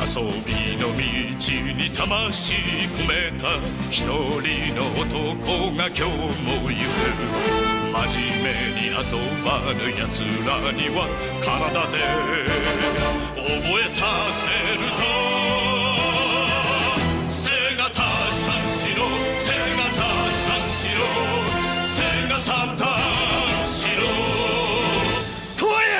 遊びの道に魂込めた一人の男が今日も行く。真面目に遊ばぬ奴らには体で覚えさせるぞ。セガタ三四郎、セガタ三四郎、セガサタン四郎とや。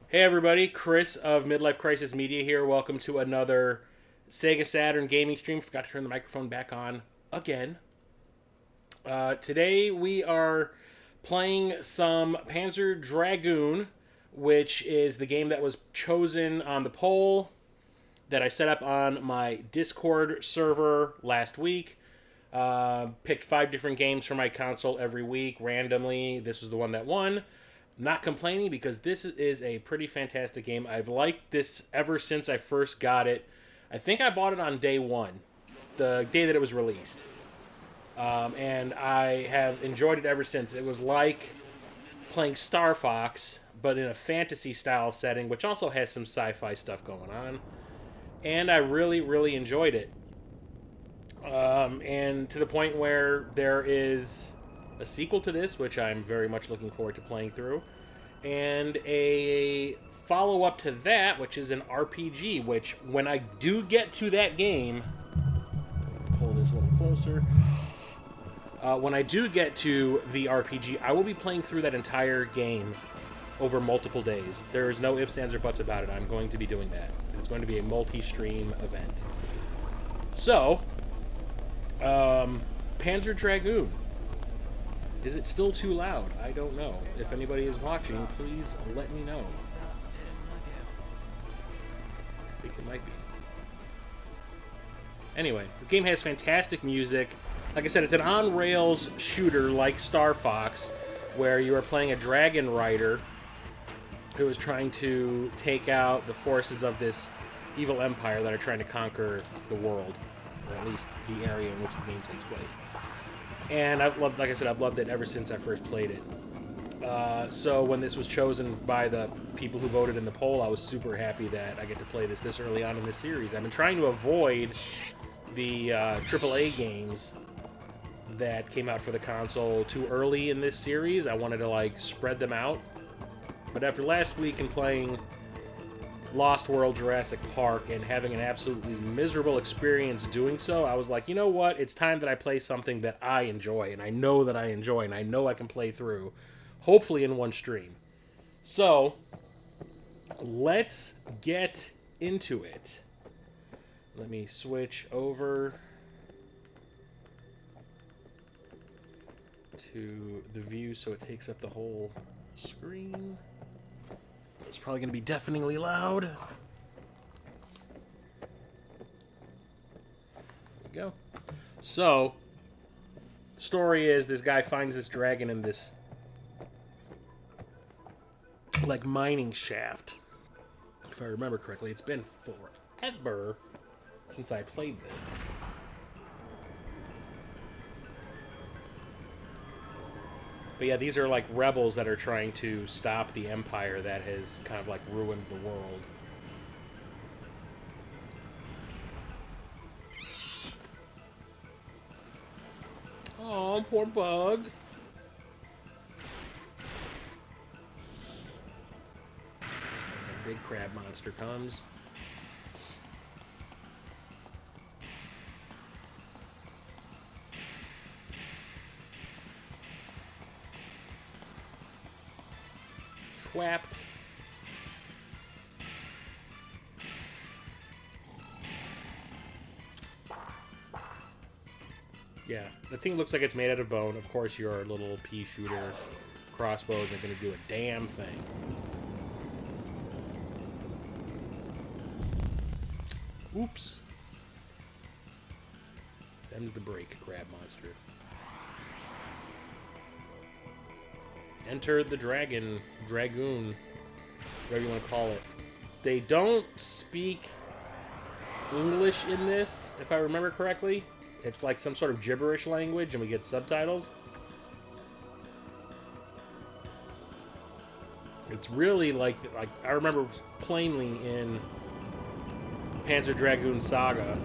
Hey everybody, Chris of Midlife Crisis Media here. Welcome to another Sega Saturn gaming stream. Forgot to turn the microphone back on again. Today we are playing some Panzer Dragoon, which is the game that was chosen on the poll that I set up on my Discord server last week. Picked 5 different games for my console every week randomly. This was the one that won. Not complaining because this is a pretty fantastic game. I've liked this ever since I first got it. I think I bought it on day 1, the day that it was released. And I have enjoyed it ever since. It was like playing Star Fox, but in a fantasy style setting, which also has some sci-fi stuff going on. And I really, really enjoyed it. And to the point where there is a sequel to this, which I'm very much looking forward to playing through, and a follow-up to that, which is an RPG, which when I do get to that game, pull this a little closer, when I do get to the RPG, I will be playing through that entire game over multiple days. There is no ifs, ands, or buts about it. I'm going to be doing that. It's going to be a multi-stream event. So, Panzer Dragoon. Is it still too loud? I don't know. If anybody is watching, please let me know. I think it might be. Anyway, the game has fantastic music. Like I said, it's an on-rails shooter like Star Fox, where you are playing a dragon rider who is trying to take out the forces of this evil empire that are trying to conquer the world, or at least the area in which the game takes place. And I've loved, like I said, I've loved it ever since I first played it. So when this was chosen by the people who voted in the poll, I was super happy that I get to play this early on in this series. I've been trying to avoid the AAA games that came out for the console too early in this series. I wanted to like spread them out. But after last week and playing Lost World Jurassic Park and having an absolutely miserable experience doing so, I was like, you know what? It's time that I play something that I enjoy, and I know that I enjoy, and I know I can play through, hopefully in one stream. So, let's get into it. Let me switch over to the view so it takes up the whole screen. It's probably going to be deafeningly loud. There we go. So, the story is this guy finds this dragon in this, like, mining shaft. If I remember correctly, it's been forever since I played this. But yeah, these are like rebels that are trying to stop the empire that has kind of like ruined the world. Oh, poor bug. A big crab monster comes. Trapped. Yeah, the thing looks like it's made out of bone. Of course, your little pea shooter crossbows are going to do a damn thing. Oops. Them's the break, crab monster. Enter the dragoon, whatever you want to call it. They don't speak English in this, if I remember correctly. It's like some sort of gibberish language, and we get subtitles. It's really like I remember plainly in Panzer Dragoon Saga,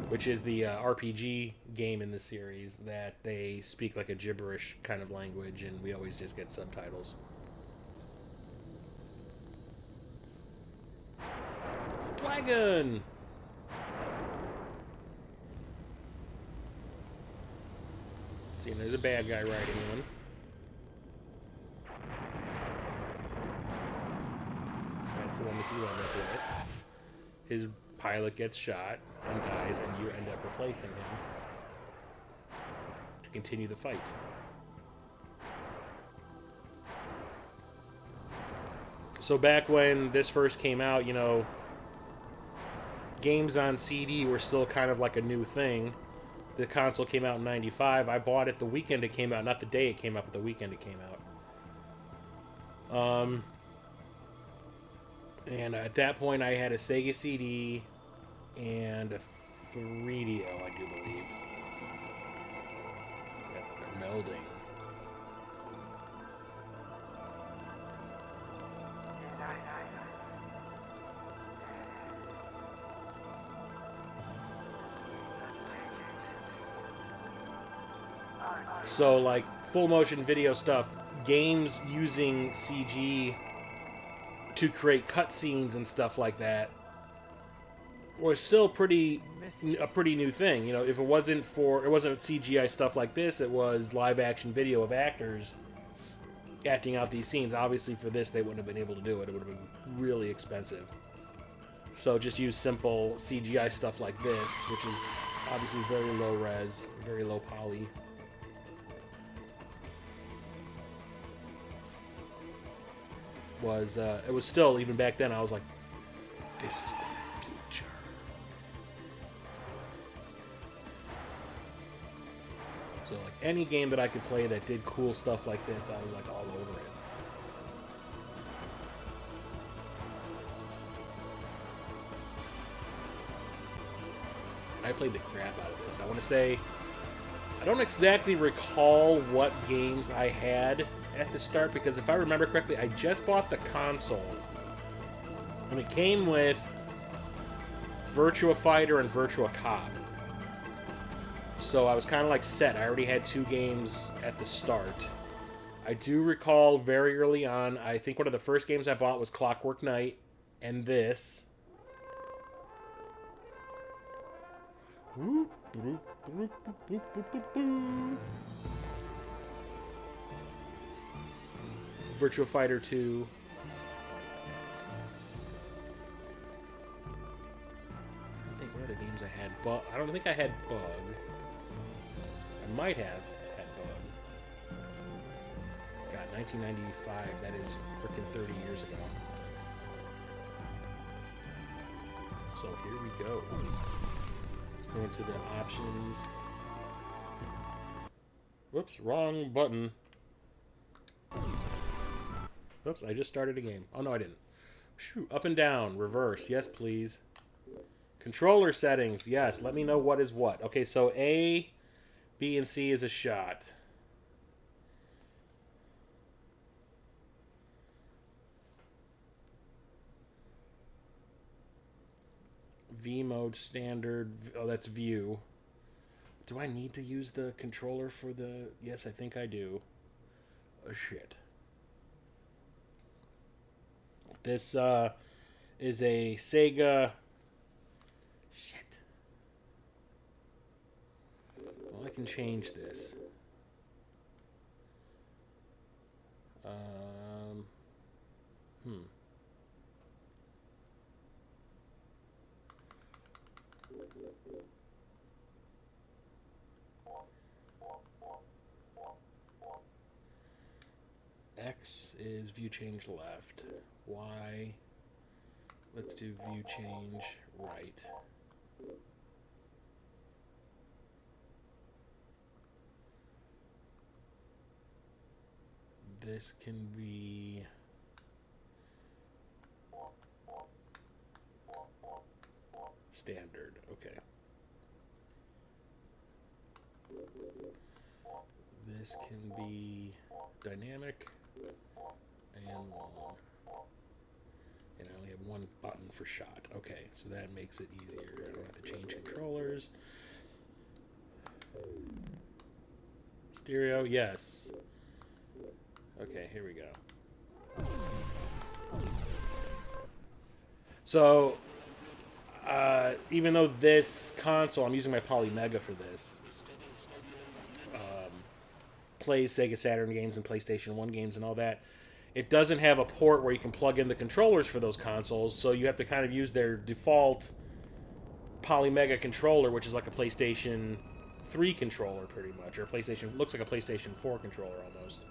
which is the RPG game in the series, that they speak like a gibberish kind of language, and we always just get subtitles. Dragon! See, there's a bad guy riding one. That's the one that you end up with. His pilot gets shot and dies, and you end up replacing him to continue the fight. So back when this first came out, you know, games on CD were still kind of like a new thing. The console came out in '95. I bought it the weekend it came out, not the day it came out, but the weekend it came out. And at that point, I had a Sega CD and a 3DO, I do believe. Yep, they're melding. So, like, full motion video stuff, games using CG to create cutscenes and stuff like that was still a pretty new thing. You know, if it wasn't CGI stuff like this, it was live action video of actors acting out these scenes. Obviously, for this, they wouldn't have been able to do it. It would have been really expensive. So just use simple CGI stuff like this, which is obviously very low res, very low poly. It was still, even back then, I was like, this is the future. So, like, any game that I could play that did cool stuff like this, I was, like, all over it. I played the crap out of this. I want to say, I don't exactly recall what games I had at the start, because if I remember correctly, I just bought the console, and it came with Virtua Fighter and Virtua Cop. So I was kind of like set. I already had 2 games at the start. I do recall very early on, I think one of the first games I bought was Clockwork Knight, and this. Virtua Fighter 2. I think what other games I had. I don't think I had Bug. I might have had Bug. God, 1995. That is freaking 30 years ago. So here we go. Let's go into the options. Whoops, wrong button. Oops, I just started a game. Oh, no, I didn't. Shoo, up and down, reverse. Yes, please. Controller settings. Yes, let me know what is what. Okay, so A, B, and C is a shot. V mode standard. Oh, that's view. Do I need to use the controller for the... Yes, I think I do. Oh, shit. This is a Sega... Shit. Well, I can change this. X is view change left. Y, let's do view change right. This can be... standard, okay. This can be dynamic and long. And I only have one button for shot. Okay, so that makes it easier. I don't have to change controllers. Stereo, yes. Okay, here we go. So, even though this console, I'm using my Polymega for this, plays Sega Saturn games and PlayStation 1 games and all that, it doesn't have a port where you can plug in the controllers for those consoles, so you have to kind of use their default Polymega controller, which is like a PlayStation 3 controller pretty much, or PlayStation, looks like a PlayStation 4 controller almost.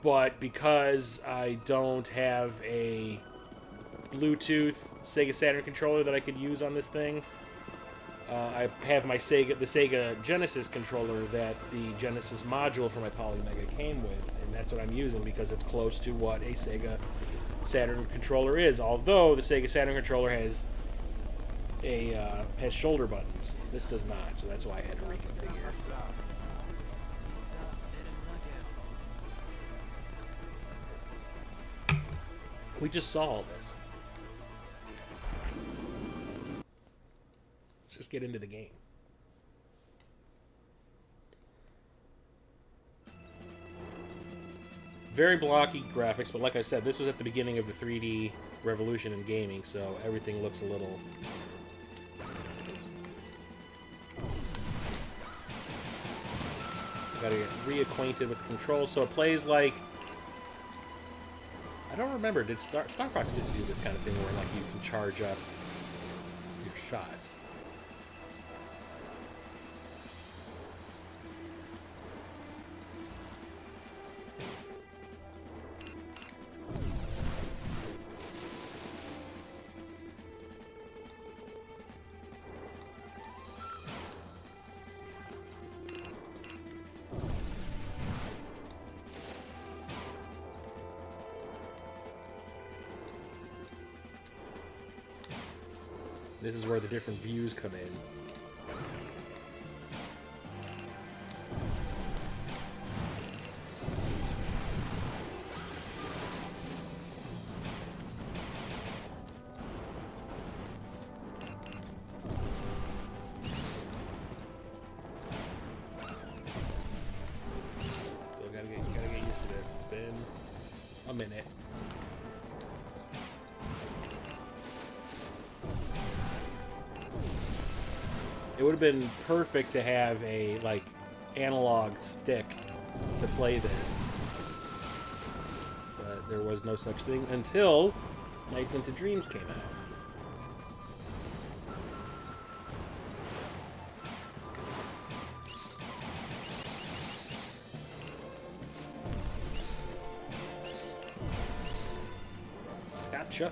But because I don't have a Bluetooth Sega Saturn controller that I could use on this thing, I have the Sega Genesis controller that the Genesis module for my Polymega came with, and that's what I'm using because it's close to what a Sega Saturn controller is. Although the Sega Saturn controller has shoulder buttons, this does not, so that's why I had to reconfigure. We just saw all this. Let's just get into the game. Very blocky graphics, but like I said, this was at the beginning of the 3D revolution in gaming, so everything looks a little... Gotta get reacquainted with the controls, so it plays like... I don't remember, did Star Fox didn't do this kind of thing where like you can charge up your shots. This is where the different views come in. Still gotta get used to this. It's been a minute. It would have been perfect to have a, like, analog stick to play this. But there was no such thing until Nights into Dreams came out. Gotcha.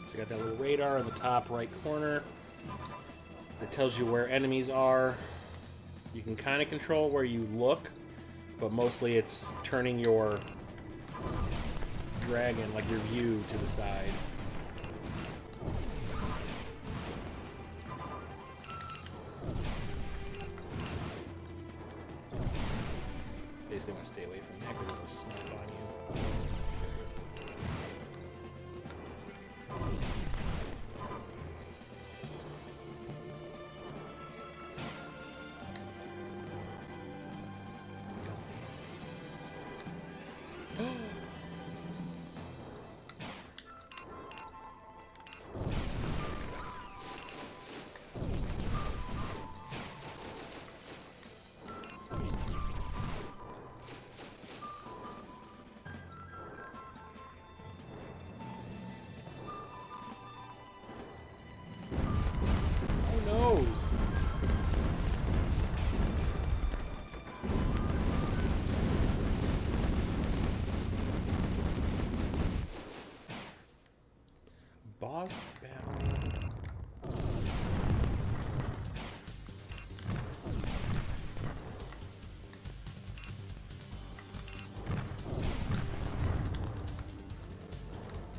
So you got that little radar in the top right corner that tells you where enemies are. You can kind of control where you look, but mostly it's turning your dragon, like your view to the side. Basically want to stay away from that because it will snap on you. Knows? Boss battle.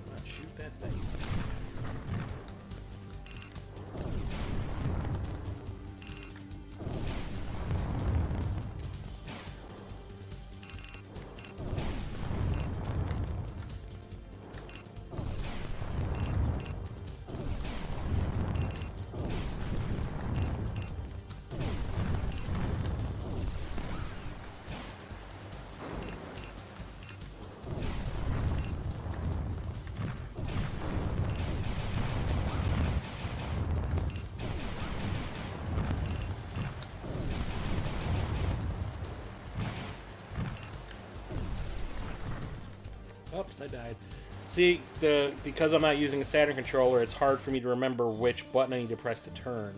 Not shoot that thing. Oops, I died. See, because I'm not using a Saturn controller, it's hard for me to remember which button I need to press to turn.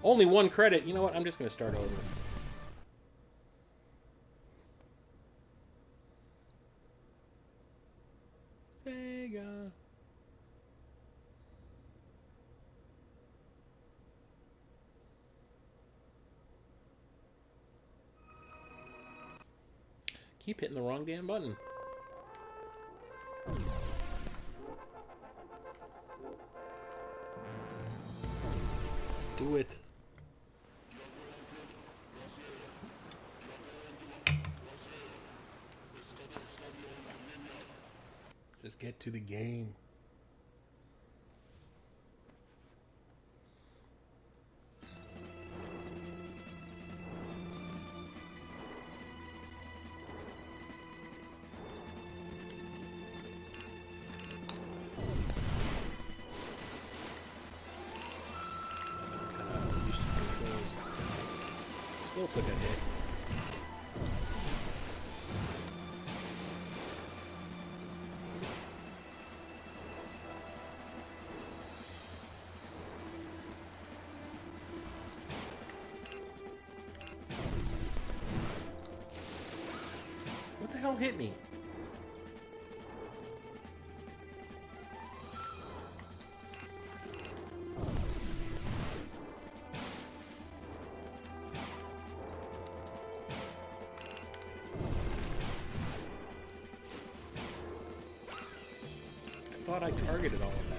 Only 1 credit. You know what? I'm just going to start over. Sega. Keep hitting the wrong damn button. Let's do it. Just get to the game. Still took a hit. What the hell hit me? I thought I targeted all of them.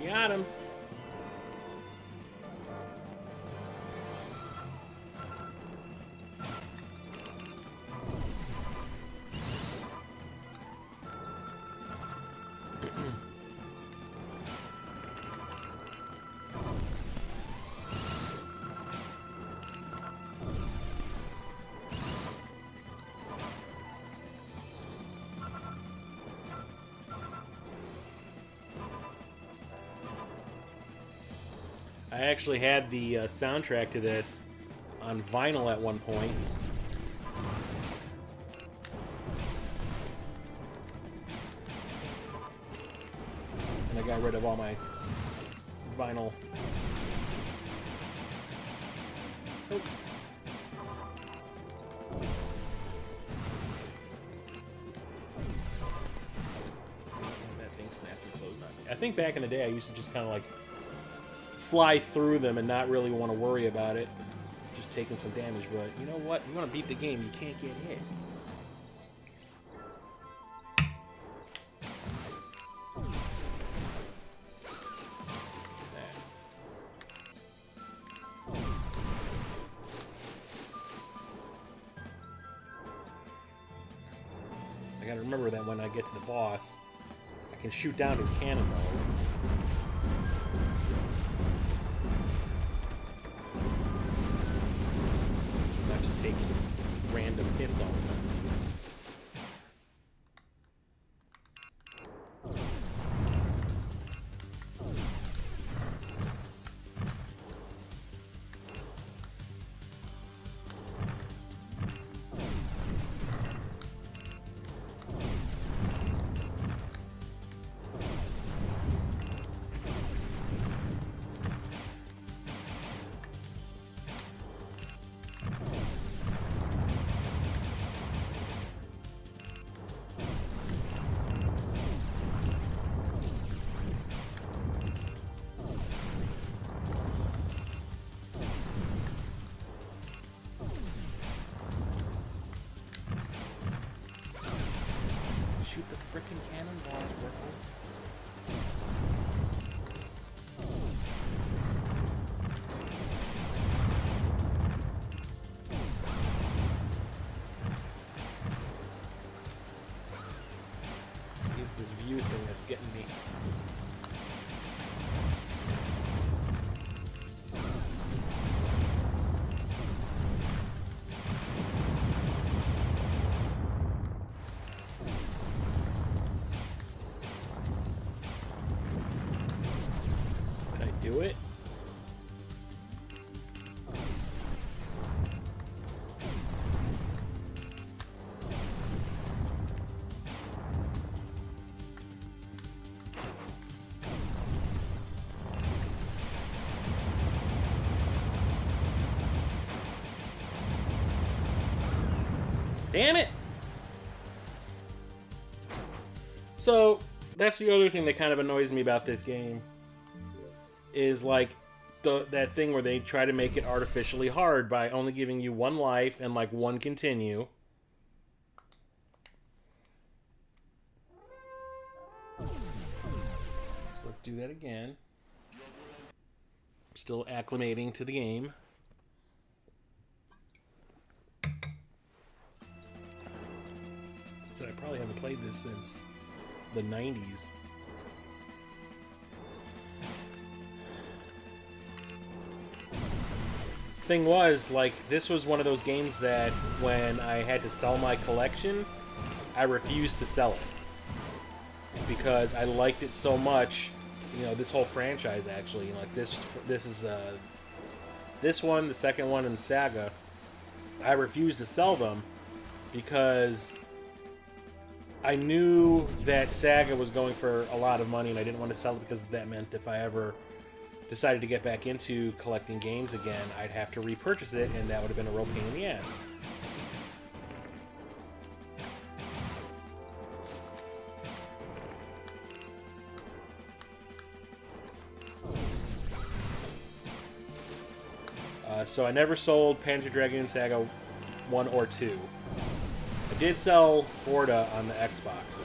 Got him. I actually had the soundtrack to this on vinyl at one point. And I got rid of all my vinyl. Oh. That thing snapped and closed on me. I think back in the day I used to just kind of like fly through them and not really want to worry about it. Just taking some damage, but you know what? You want to beat the game, you can't get hit. I gotta remember that when I get to the boss, I can shoot down his cannonballs. Not just taking random hits all the time. Shoot the frickin' cannonballs, bro. It's this view thing that's getting me. Do it. Damn it! So, that's the other thing that kind of annoys me about this game. Is like that thing where they try to make it artificially hard by only giving you one life and like one continue. So let's do that again. I'm still acclimating to the game. So I probably haven't played this since the 90s. Thing was, like, this was one of those games that when I had to sell my collection, I refused to sell it because I liked it so much. You know, this whole franchise actually, like this is this one, the second one, and Saga. I refused to sell them because I knew that Saga was going for a lot of money, and I didn't want to sell it because that meant if I ever decided to get back into collecting games again, I'd have to repurchase it, and that would have been a real pain in the ass. So I never sold Panzer Dragoon Saga 1 or 2. I did sell Orda on the Xbox, though.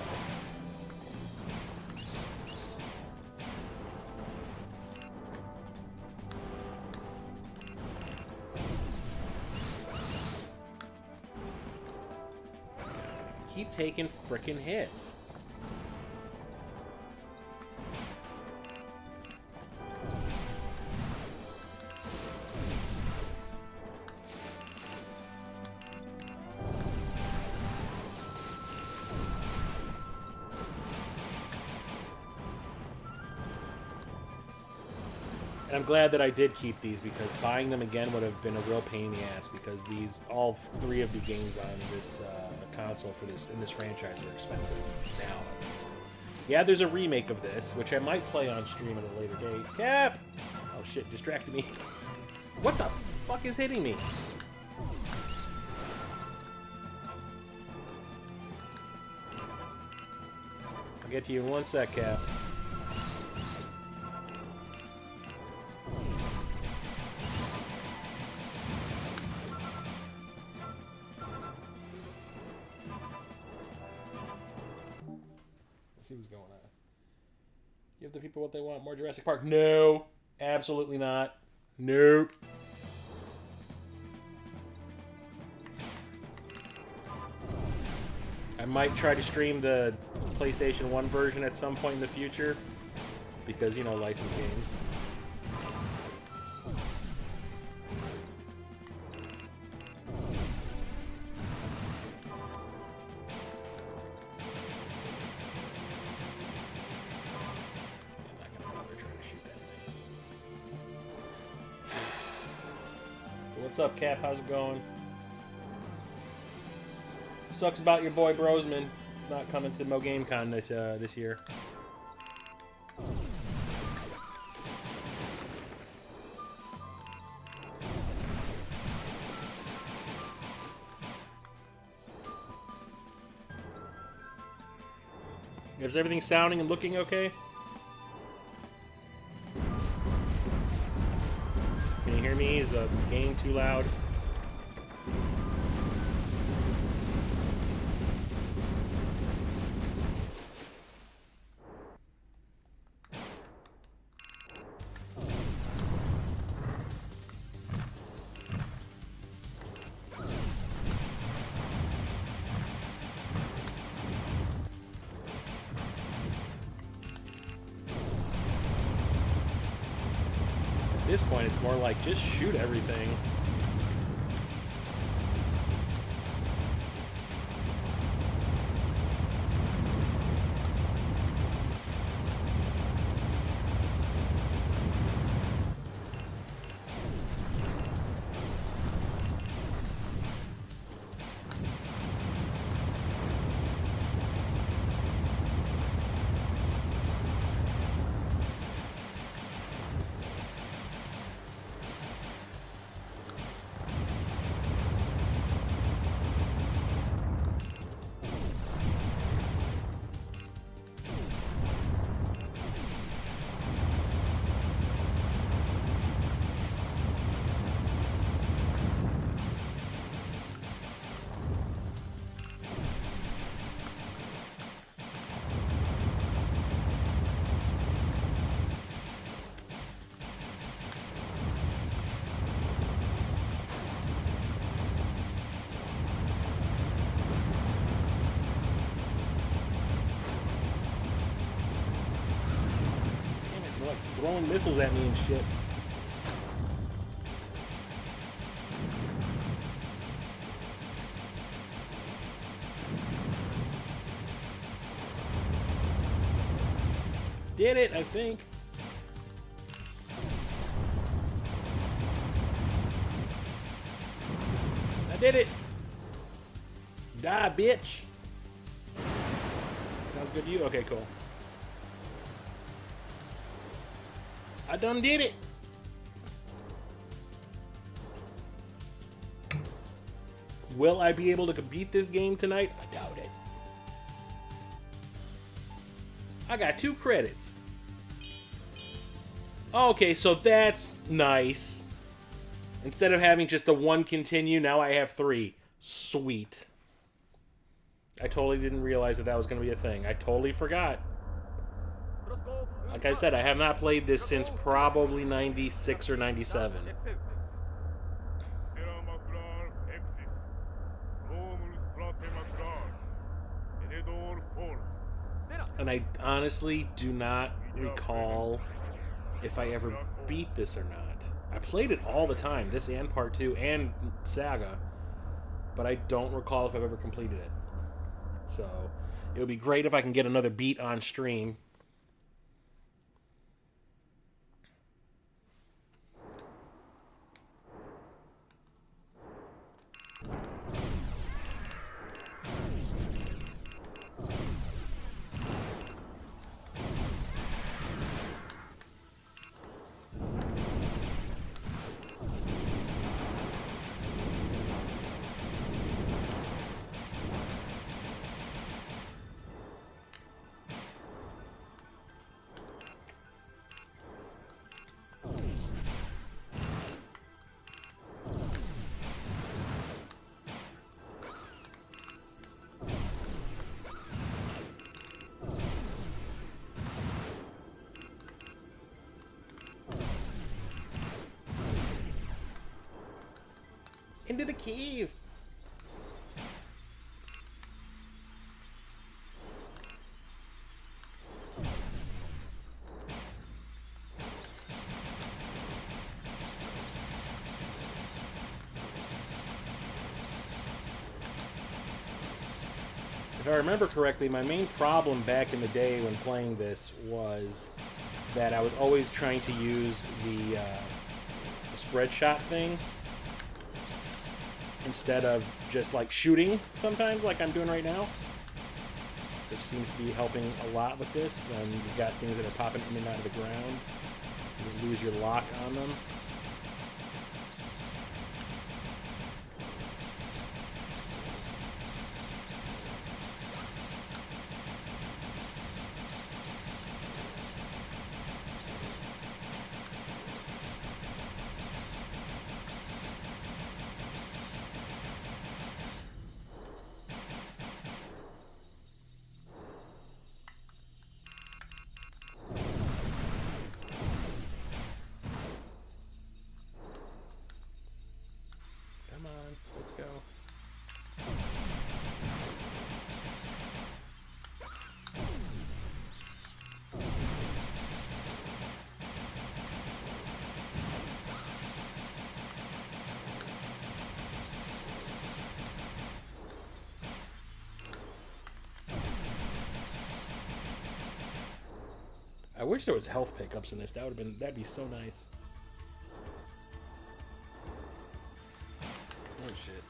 Keep taking frickin' hits. And I'm glad that I did keep these, because buying them again would have been a real pain in the ass, because all three of the games on this console in this franchise are expensive now, at least. Yeah, there's a remake of this, which I might play on stream at a later date. Cap! Oh shit, distracted me. What the fuck is hitting me? I'll get to you in 1 sec, Cap. Let's see what's going on. Give the people what they want. More Jurassic Park. No. Absolutely not. Nope. I might try to stream the PlayStation 1 version at some point in the future, because, you know, licensed games. What's up, Cap? How's it going? Sucks about your boy Brosman not coming to Mo GameCon this year. Is everything sounding and looking okay? Can you hear me? Is the game too loud? At this point, it's more like just shoot everything. They're like throwing missiles at me and shit. Did it, I think. I did it. Die, bitch. Sounds good to you? Okay, cool. I done did it. Will I be able to beat this game tonight? I doubt it. I got 2 credits. Okay, so that's nice. Instead of having just the 1 continue, now I have 3. Sweet. I totally didn't realize that was going to be a thing. I totally forgot. Like I said, I have not played this since probably 96 or 97. And I honestly do not recall if I ever beat this or not. I played it all the time, this and Part 2 and Saga, but I don't recall if I've ever completed it. So, it would be great if I can get another beat on stream. into the cave. If I remember correctly, my main problem back in the day when playing this was that I was always trying to use the spread shot thing instead of just like shooting sometimes like I'm doing right now, which seems to be helping a lot with this when you've got things that are popping in and out of the ground. You lose your lock on them. Come on, let's go. I wish there was health pickups in this. That'd be so nice. Oh shit.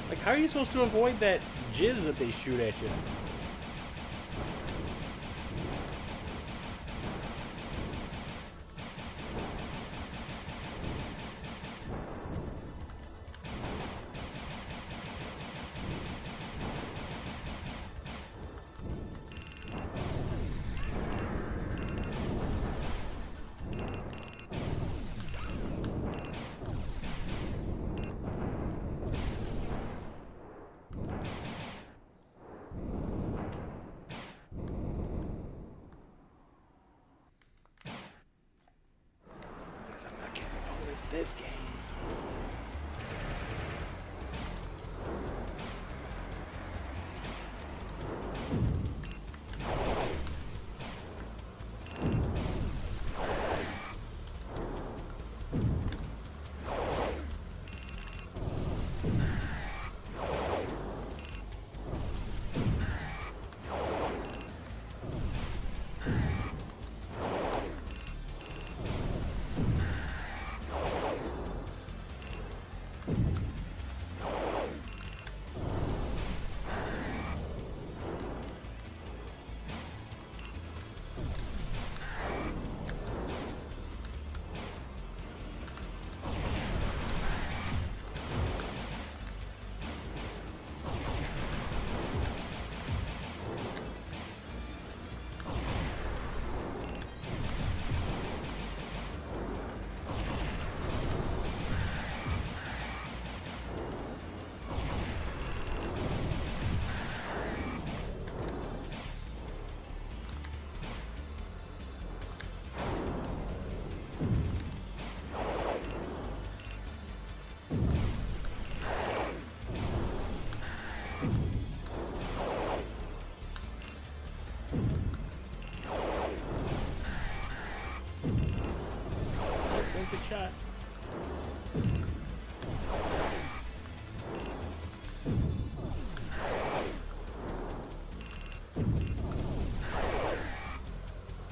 Like, how are you supposed to avoid that jizz that they shoot at you? I'm not getting bonus this game.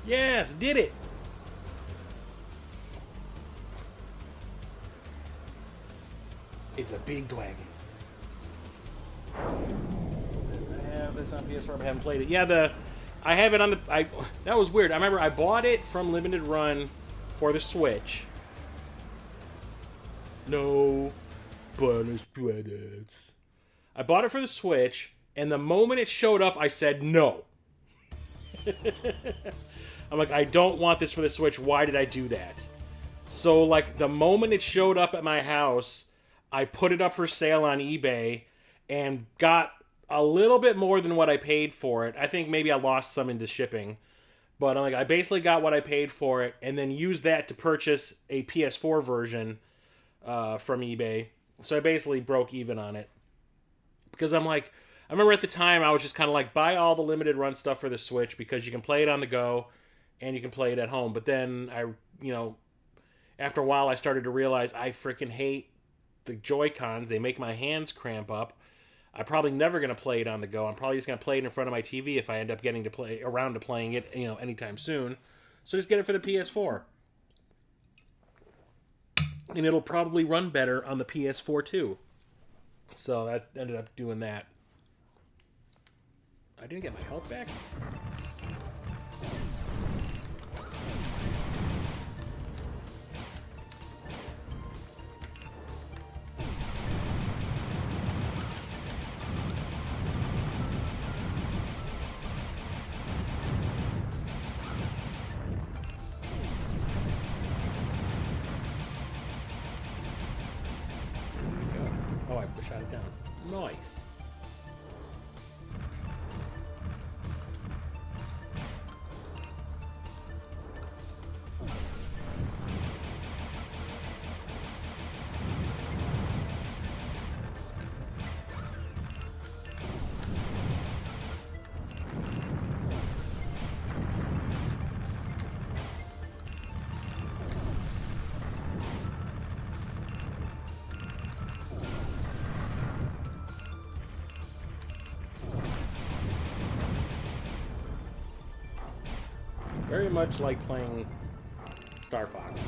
Yes, did it. It's a big wagon. I have this on PS4, but I haven't played it. Yeah, I have it on the. That was weird. I remember I bought it from Limited Run for the Switch. No bonus credits. I bought it for the Switch, and the moment it showed up, I said no. I'm like, I don't want this for the Switch. Why did I do that? So, like, the moment it showed up at my house, I put it up for sale on eBay and got a little bit more than what I paid for it. I think maybe I lost some into shipping. But I'm like, I basically got what I paid for it and then used that to purchase a PS4 version from eBay. So I basically broke even on it. Because I'm like, I remember at the time I was just kind of like, buy all the limited run stuff for the Switch because you can play it on the go and you can play it at home. But then after a while I started to realize I freaking hate the Joy-Cons. They make my hands cramp up. I'm probably never going to play it on the go. I'm probably just going to play it in front of my TV if I end up getting to play around to playing it, anytime soon. So just get it for the PS4. And it'll probably run better on the PS4 too. So that ended up doing that. I didn't get my health back? Oh, I shot it down. Nice. Very much like playing Star Fox.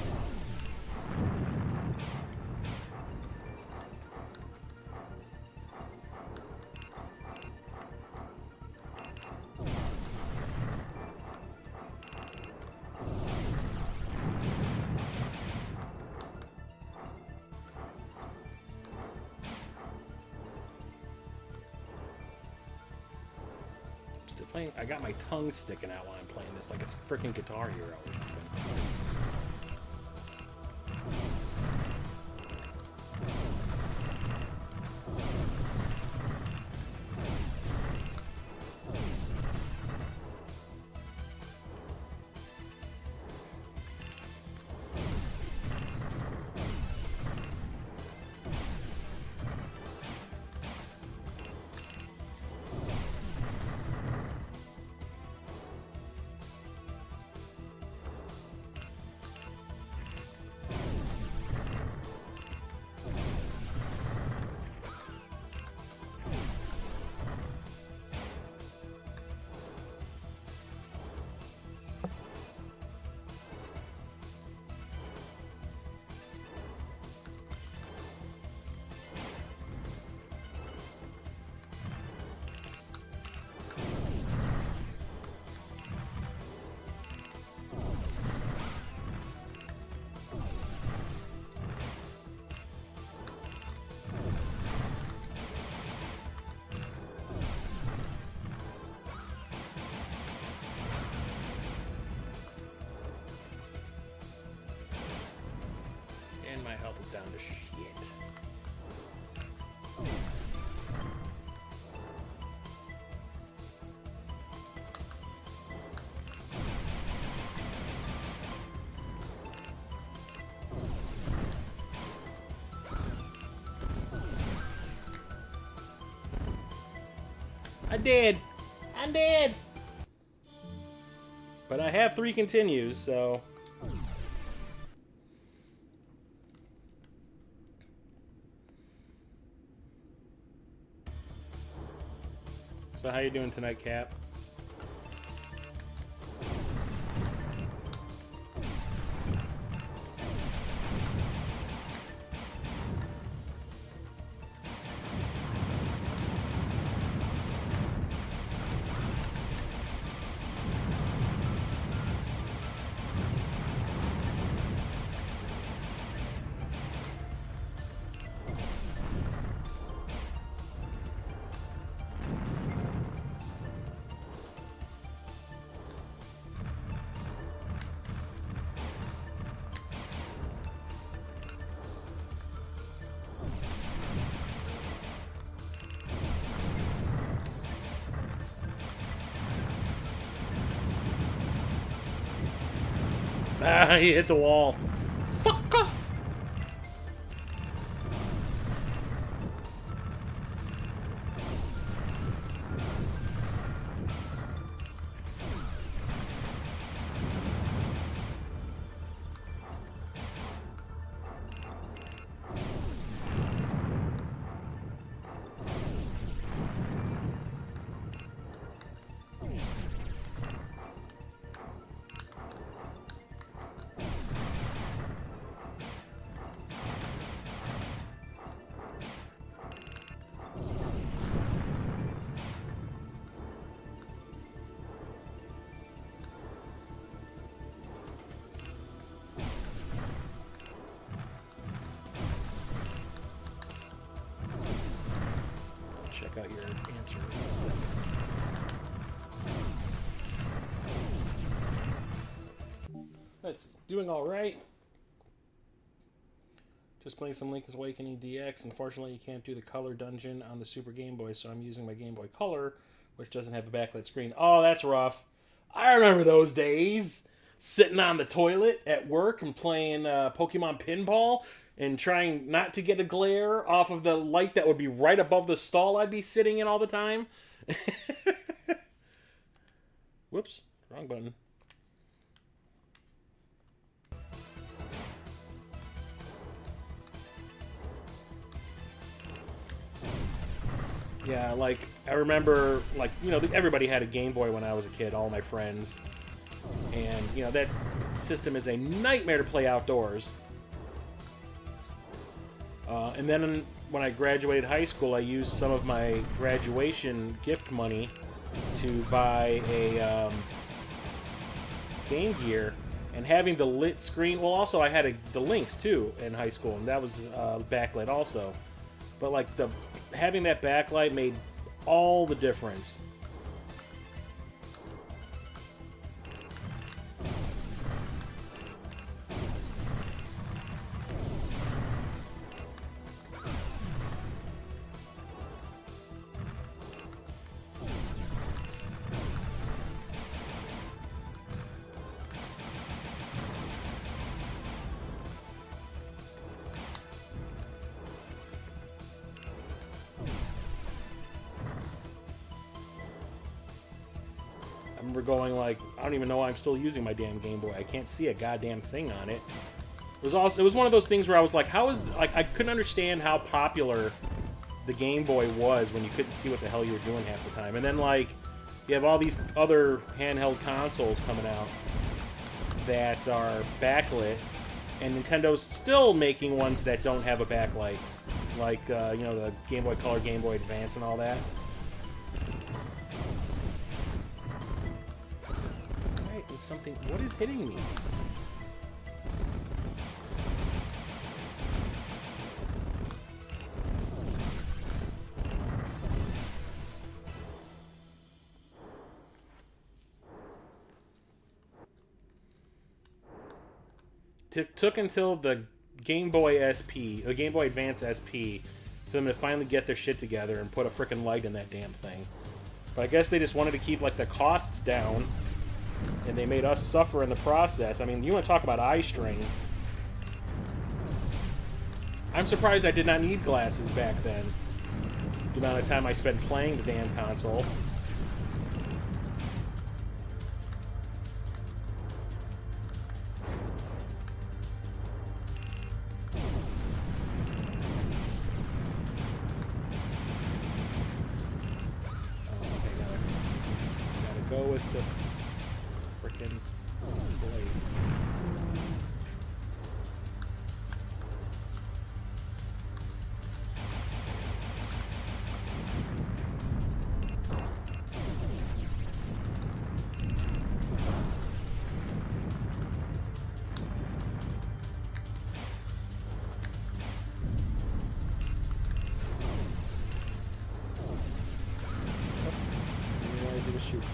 Still playing. I got my tongue sticking out while I'm playing this, like it's freaking Guitar Hero or something. My health is down to shit. I did! But I have 3 continues, so... So how you doing tonight, Cap? Ah, he hit the wall. Sucker! Check out your answer in a second. That's doing all right. Just playing some Link's Awakening DX. Unfortunately, you can't do the color dungeon on the Super Game Boy, so I'm using my Game Boy Color, which doesn't have a backlit screen. Oh, that's rough. I remember those days. Sitting on the toilet at work and playing Pokemon Pinball and trying not to get a glare off of the light that would be right above the stall I'd be sitting in all the time. Whoops, wrong button. Yeah, like, I remember, like, you know, everybody had a Game Boy when I was a kid, all my friends. And, you know, that system is a nightmare to play outdoors. And then when I graduated high school, I used some of my graduation gift money to buy a Game Gear. And having the lit screen, well, also I had the Lynx, too, in high school, and that was backlit also. But, like, having that backlight made all the difference. I remember going like, I don't even know why I'm still using my damn Game Boy. I can't see a goddamn thing on it. It was one of those things where I was like, I couldn't understand how popular the Game Boy was when you couldn't see what the hell you were doing half the time. And then like, you have all these other handheld consoles coming out that are backlit, and Nintendo's still making ones that don't have a backlight, like you know, the Game Boy Color, Game Boy Advance, and all that. Something. What is hitting me? Took until the Game Boy SP, the Game Boy Advance SP, for them to finally get their shit together and put a frickin' light in that damn thing. But I guess they just wanted to keep like the costs down. And they made us suffer in the process. I mean, you want to talk about eye strain. I'm surprised I did not need glasses back then. The amount of time I spent playing the damn console. Gotta go with the frickin' blades. Didn't realize he was shooting me.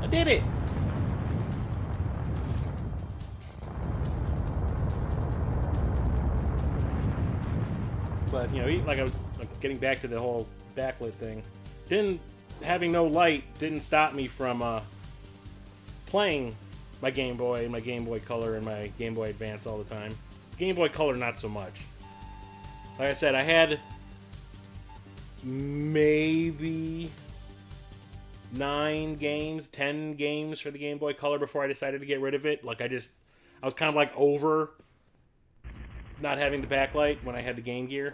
I did it! But, you know, like I was getting back to the whole backlit thing, having no light didn't stop me from playing my Game Boy and my Game Boy Color and my Game Boy Advance all the time. Game Boy Color, not so much. Like I said, I had maybe 9 games, 10 games for the Game Boy Color before I decided to get rid of it. Like, I was kind of like over not having the backlight when I had the Game Gear.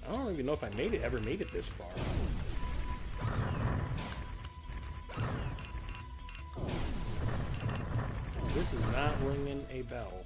I don't even know if I ever made it this far. This is not ringing a bell.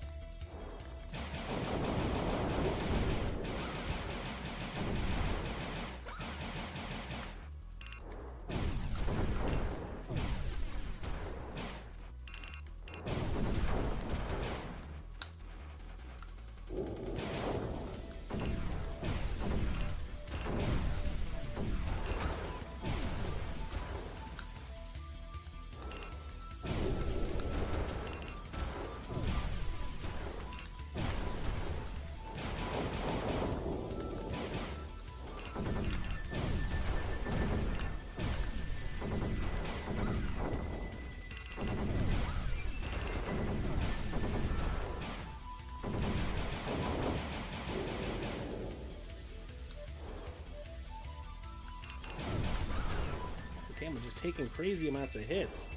Damn, we're just taking crazy amounts of hits.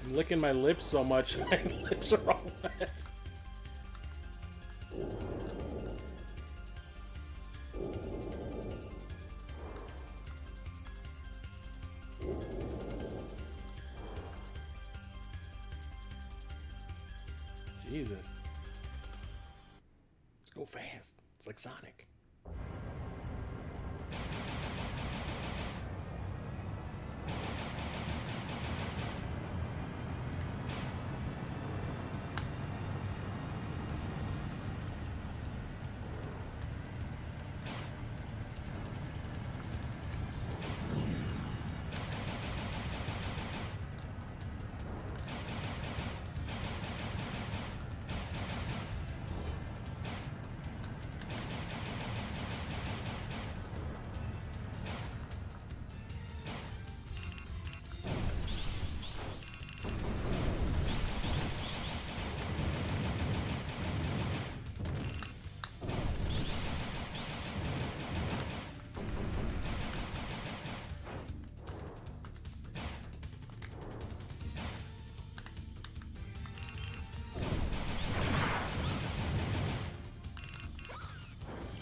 I'm licking my lips so much, my lips are all wet. Jesus. Let's go fast. It's like Sonic.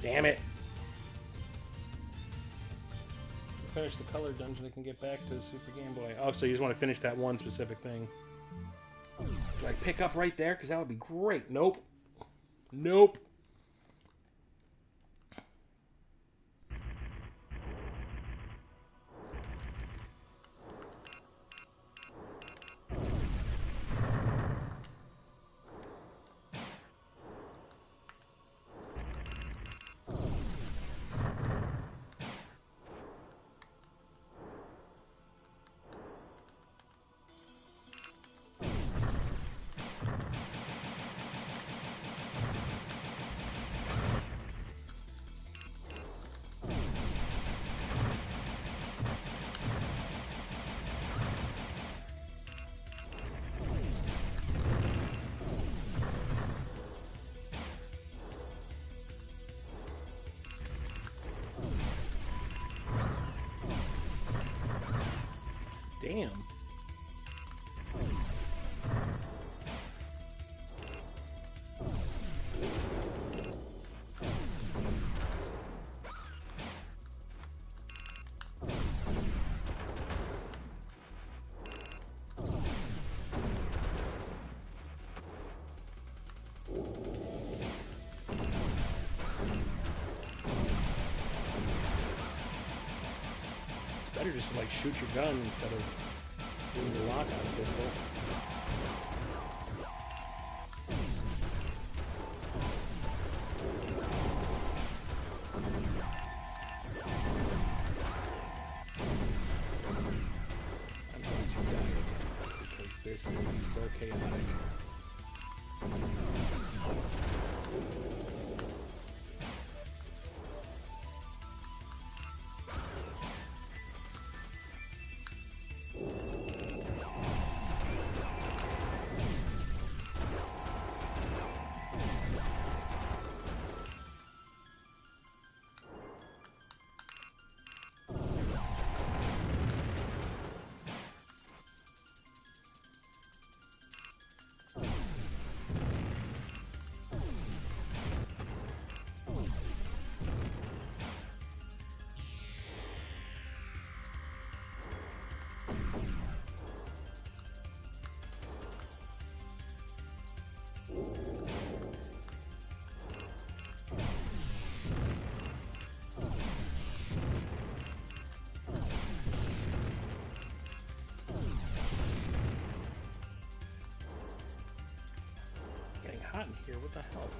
Damn it. finish the color dungeon, I can get back to the Super Game Boy. Oh, so you just want to finish that one specific thing. Do I pick up right there? Because that would be great. Nope. Nope. Damn. Better just to, like, shoot your gun instead of doing the lock on a pistol. I'm going to die again because this is so chaotic. Getting hot in here, what the hell?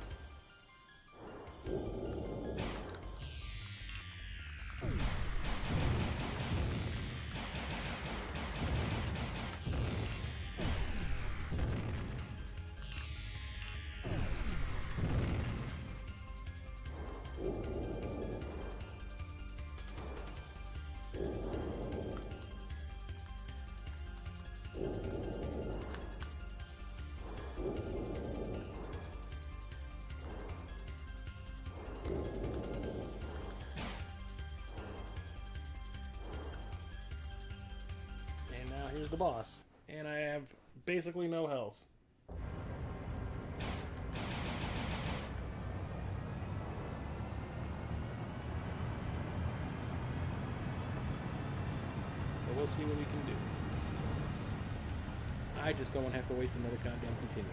Here's the boss, and I have basically no health. But we'll see what we can do. I just don't want to have to waste another goddamn continue.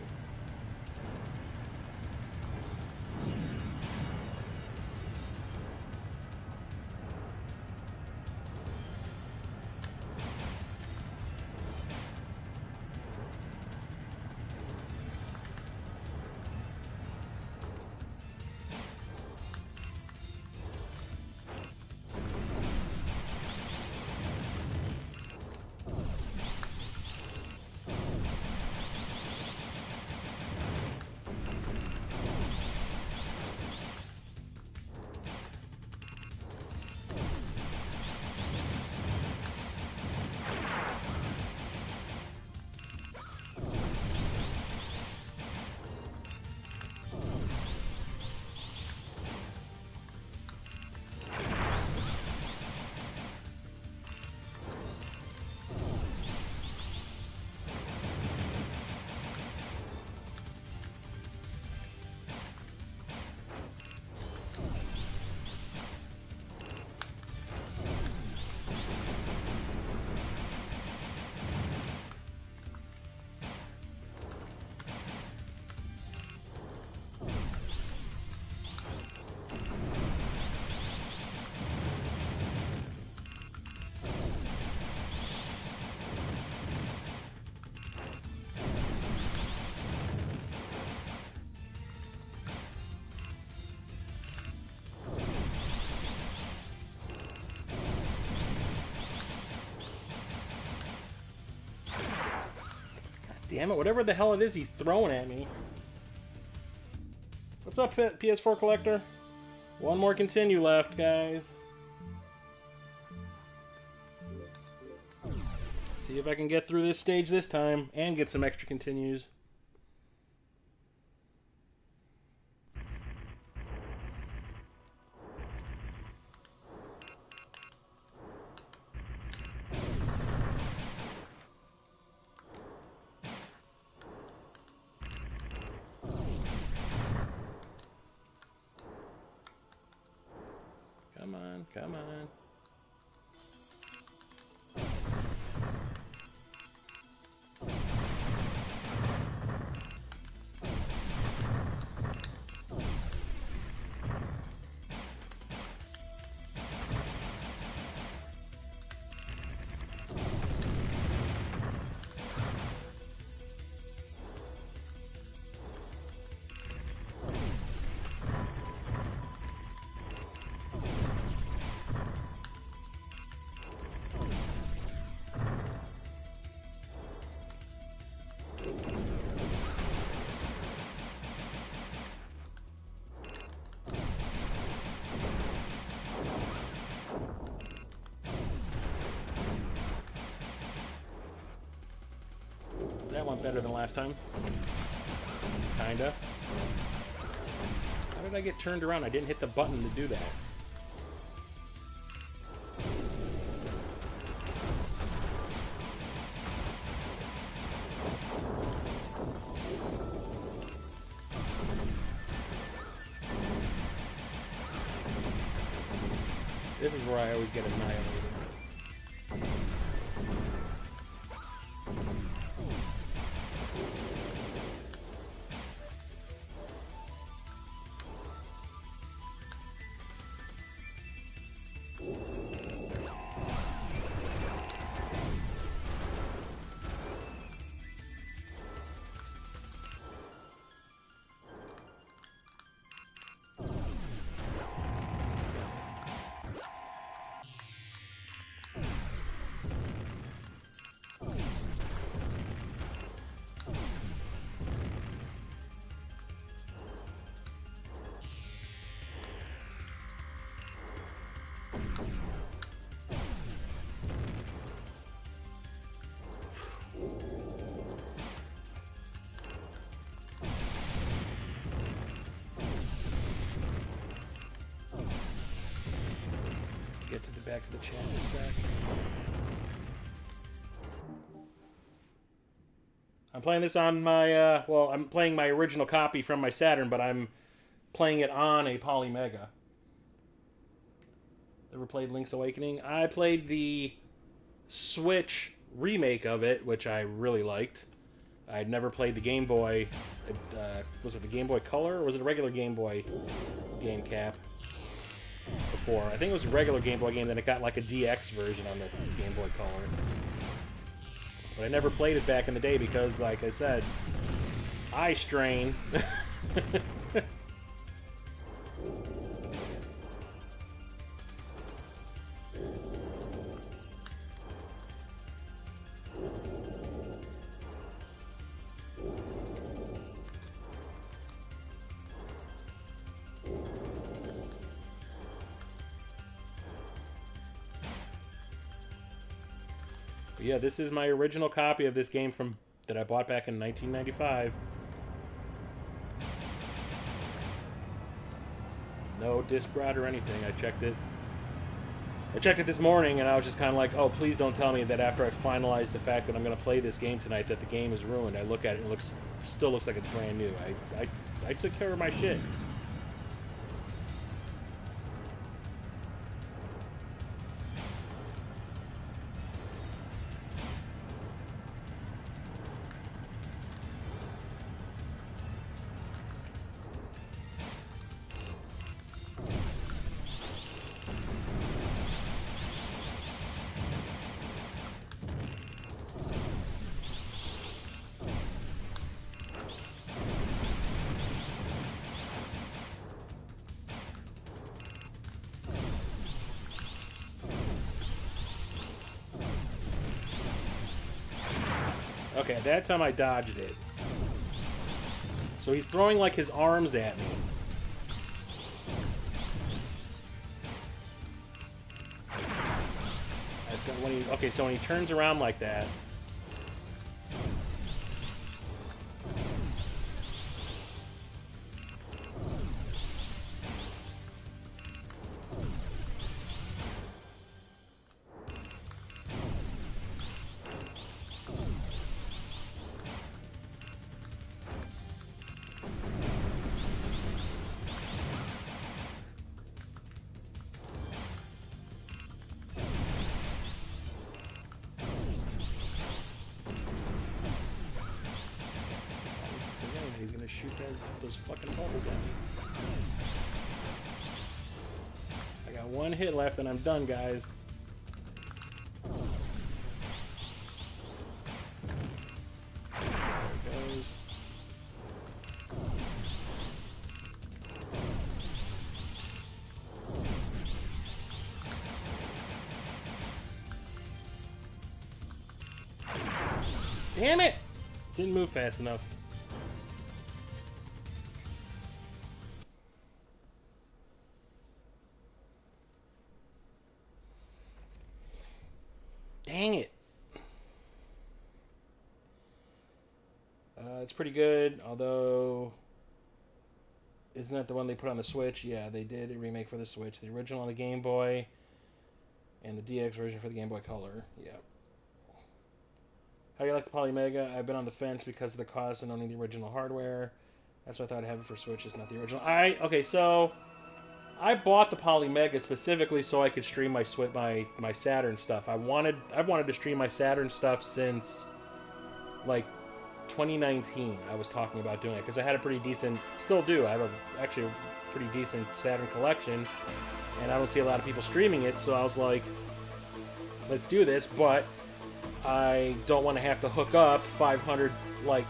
damn it, whatever the hell it is he's throwing at me. What's up, PS4 collector? One more continue left, guys. See if I can get through this stage this time and get some extra continues. Come on, come on. That went better than last time. Kinda. How did I get turned around? I didn't hit the button to do that. This is where I always get annihilated. Get to the back of the chat in a sec. I'm playing this on my, well, I'm playing my original copy from my Saturn, but I'm playing it on a Polymega. Ever played Link's Awakening? I played the Switch remake of it, which I really liked. I'd never played the Game Boy, was it the Game Boy Color, or was it a regular Game Boy game cap? Before. I think it was a regular Game Boy game, then it got like a DX version on the Game Boy Color. But I never played it back in the day because, like I said, eye strain. Yeah, this is my original copy of this game that I bought back in 1995. No disc rot or anything. I checked it this morning, and I was just kind of like, oh, please don't tell me that after I finalize the fact that I'm going to play this game tonight that the game is ruined. I look at it and it still looks like it's brand new. I took care of my shit. Okay, that time I dodged it. So he's throwing, like, his arms at me. That's got, when he, okay, so when he turns around like that... He's gonna shoot those fucking bubbles at me. I got one hit left and I'm done, guys. There it goes. Damn it! Didn't move fast enough. Dang it. It's pretty good, although... Isn't that the one they put on the Switch? Yeah, they did a remake for the Switch. The original on the Game Boy, and the DX version for the Game Boy Color. Yeah. How do you like the Polymega? I've been on the fence because of the cost and owning the original hardware. That's why I thought I'd have it for Switch. It's not the original. Okay, so... I bought the Polymega specifically so I could stream my Saturn stuff. I've wanted to stream my Saturn stuff since like 2019. I was talking about doing it because I had a pretty decent, still do. I have actually a pretty decent Saturn collection, and I don't see a lot of people streaming it. So I was like, let's do this. But I don't want to have to hook up 500 like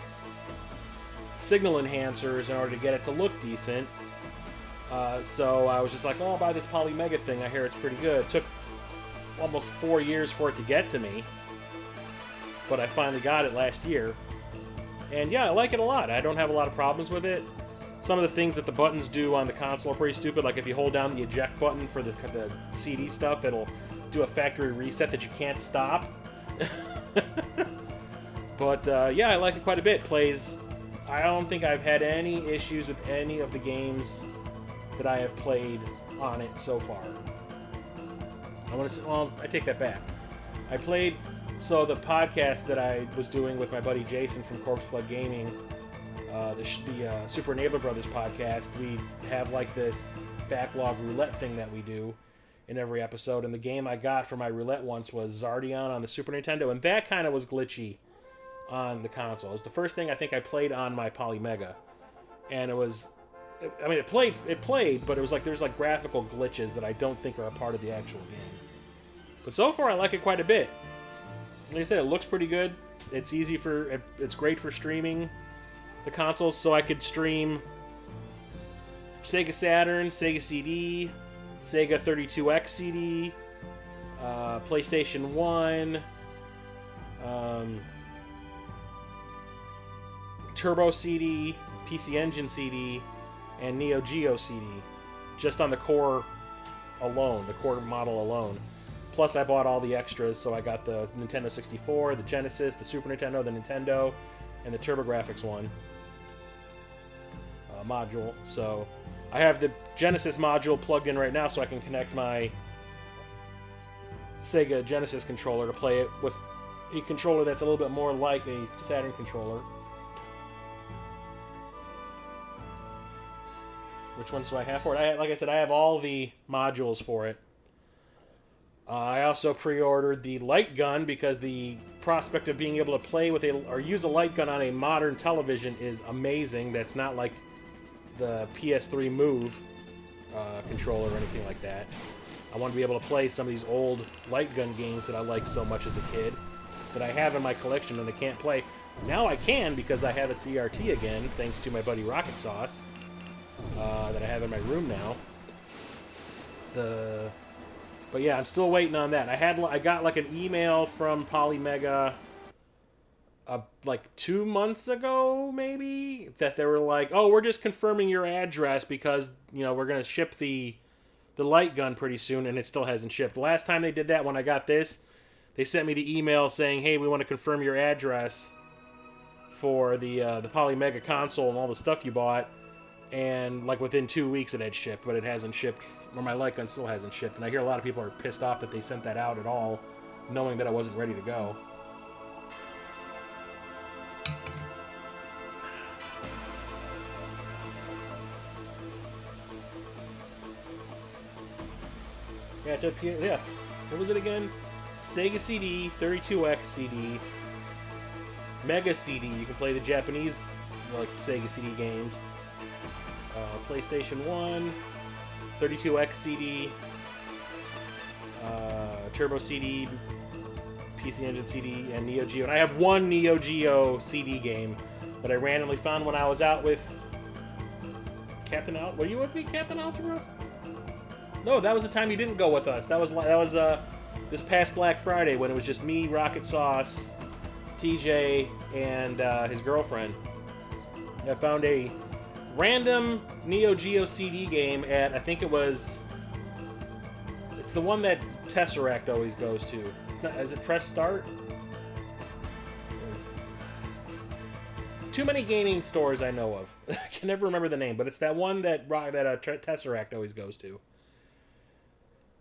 signal enhancers in order to get it to look decent. So I was just like, oh, I'll buy this Polymega thing. I hear it's pretty good. It took almost 4 years for it to get to me, but I finally got it last year. And yeah, I like it a lot. I don't have a lot of problems with it. Some of the things that the buttons do on the console are pretty stupid. Like if you hold down the eject button for the CD stuff, it'll do a factory reset that you can't stop. But yeah, I like it quite a bit. Plays. I don't think I've had any issues with any of the games that I have played on it so far. I want to say, well, I take that back. I played, so the podcast that I was doing with my buddy Jason from Corpse Flood Gaming, the Super Enabler Brothers podcast, we have like this backlog roulette thing that we do in every episode, and the game I got for my roulette once was Zardion on the Super Nintendo, and that kind of was glitchy on the console. It was the first thing I think I played on my Polymega, and it was... I mean, it played, but it was like there's like graphical glitches that I don't think are a part of the actual game. But so far, I like it quite a bit. Like I said, it looks pretty good. It's easy for, it's great for streaming the consoles, so I could stream Sega Saturn, Sega CD, Sega 32X CD, PlayStation 1, Turbo CD, PC Engine CD, and Neo Geo CD, just on the core alone, the core model alone. Plus, I bought all the extras, so I got the Nintendo 64, the Genesis, the Super Nintendo, the Nintendo, and the TurboGrafx one module. So I have the Genesis module plugged in right now, so I can connect my Sega Genesis controller to play it with a controller that's a little bit more like a Saturn controller. Which ones do I have for it? Like I said, I have all the modules for it. I also pre-ordered the light gun because the prospect of being able to play with or use a light gun on a modern television is amazing. That's not like the PS3 Move controller or anything like that. I want to be able to play some of these old light gun games that I liked so much as a kid that I have in my collection and I can't play. Now I can because I have a CRT again, thanks to my buddy Rocket Sauce. That I have in my room now. But yeah, I'm still waiting on that. I got like an email from Polymega like 2 months ago, maybe, that they were like, "Oh, we're just confirming your address because we're gonna ship the light gun pretty soon," and it still hasn't shipped. The last time they did that, when I got this, they sent me the email saying, "Hey, we want to confirm your address for the Poly Mega console and all the stuff you bought," and like within 2 weeks it had shipped, but it hasn't shipped, or my light gun still hasn't shipped. And I hear a lot of people are pissed off that they sent that out at all, knowing that I wasn't ready to go. Yeah. What was it again? Sega CD, 32X CD, Mega CD. You can play the Japanese like Sega CD games. PlayStation 1, 32X CD, Turbo CD, PC Engine CD, and Neo Geo. And I have one Neo Geo CD game that I randomly found when I was out with Captain Al. Were you with me, Captain Algebra? No, that was the time you didn't go with us. That was this past Black Friday when it was just me, Rocket Sauce, TJ, and his girlfriend. I found a random Neo Geo CD game at, I think it's the one that Tesseract always goes to. It's not, is it Press Start? Too many gaming stores I know of. I can never remember the name, but it's that one that Tesseract always goes to.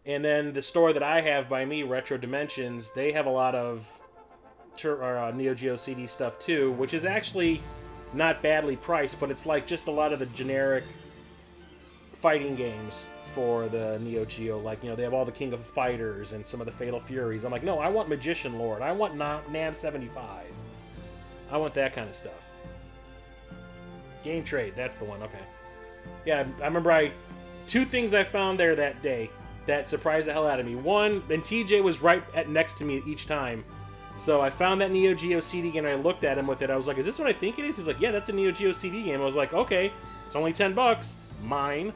And then the store that I have by me, Retro Dimensions, they have a lot of Neo Geo CD stuff too, which is actually not badly priced, but it's like just a lot of the generic fighting games for the Neo Geo. Like, they have all the King of Fighters and some of the Fatal Furies. I'm like, no, I want Magician Lord. I want NAM 75. I want that kind of stuff. Game Trade, that's the one, okay. Yeah, I remember two things I found there that day that surprised the hell out of me. One, and TJ was right next to me each time. So I found that Neo Geo CD game, and I looked at him with it. I was like, is this what I think it is? He's like, yeah, that's a Neo Geo CD game. I was like, okay, it's only $10. Mine.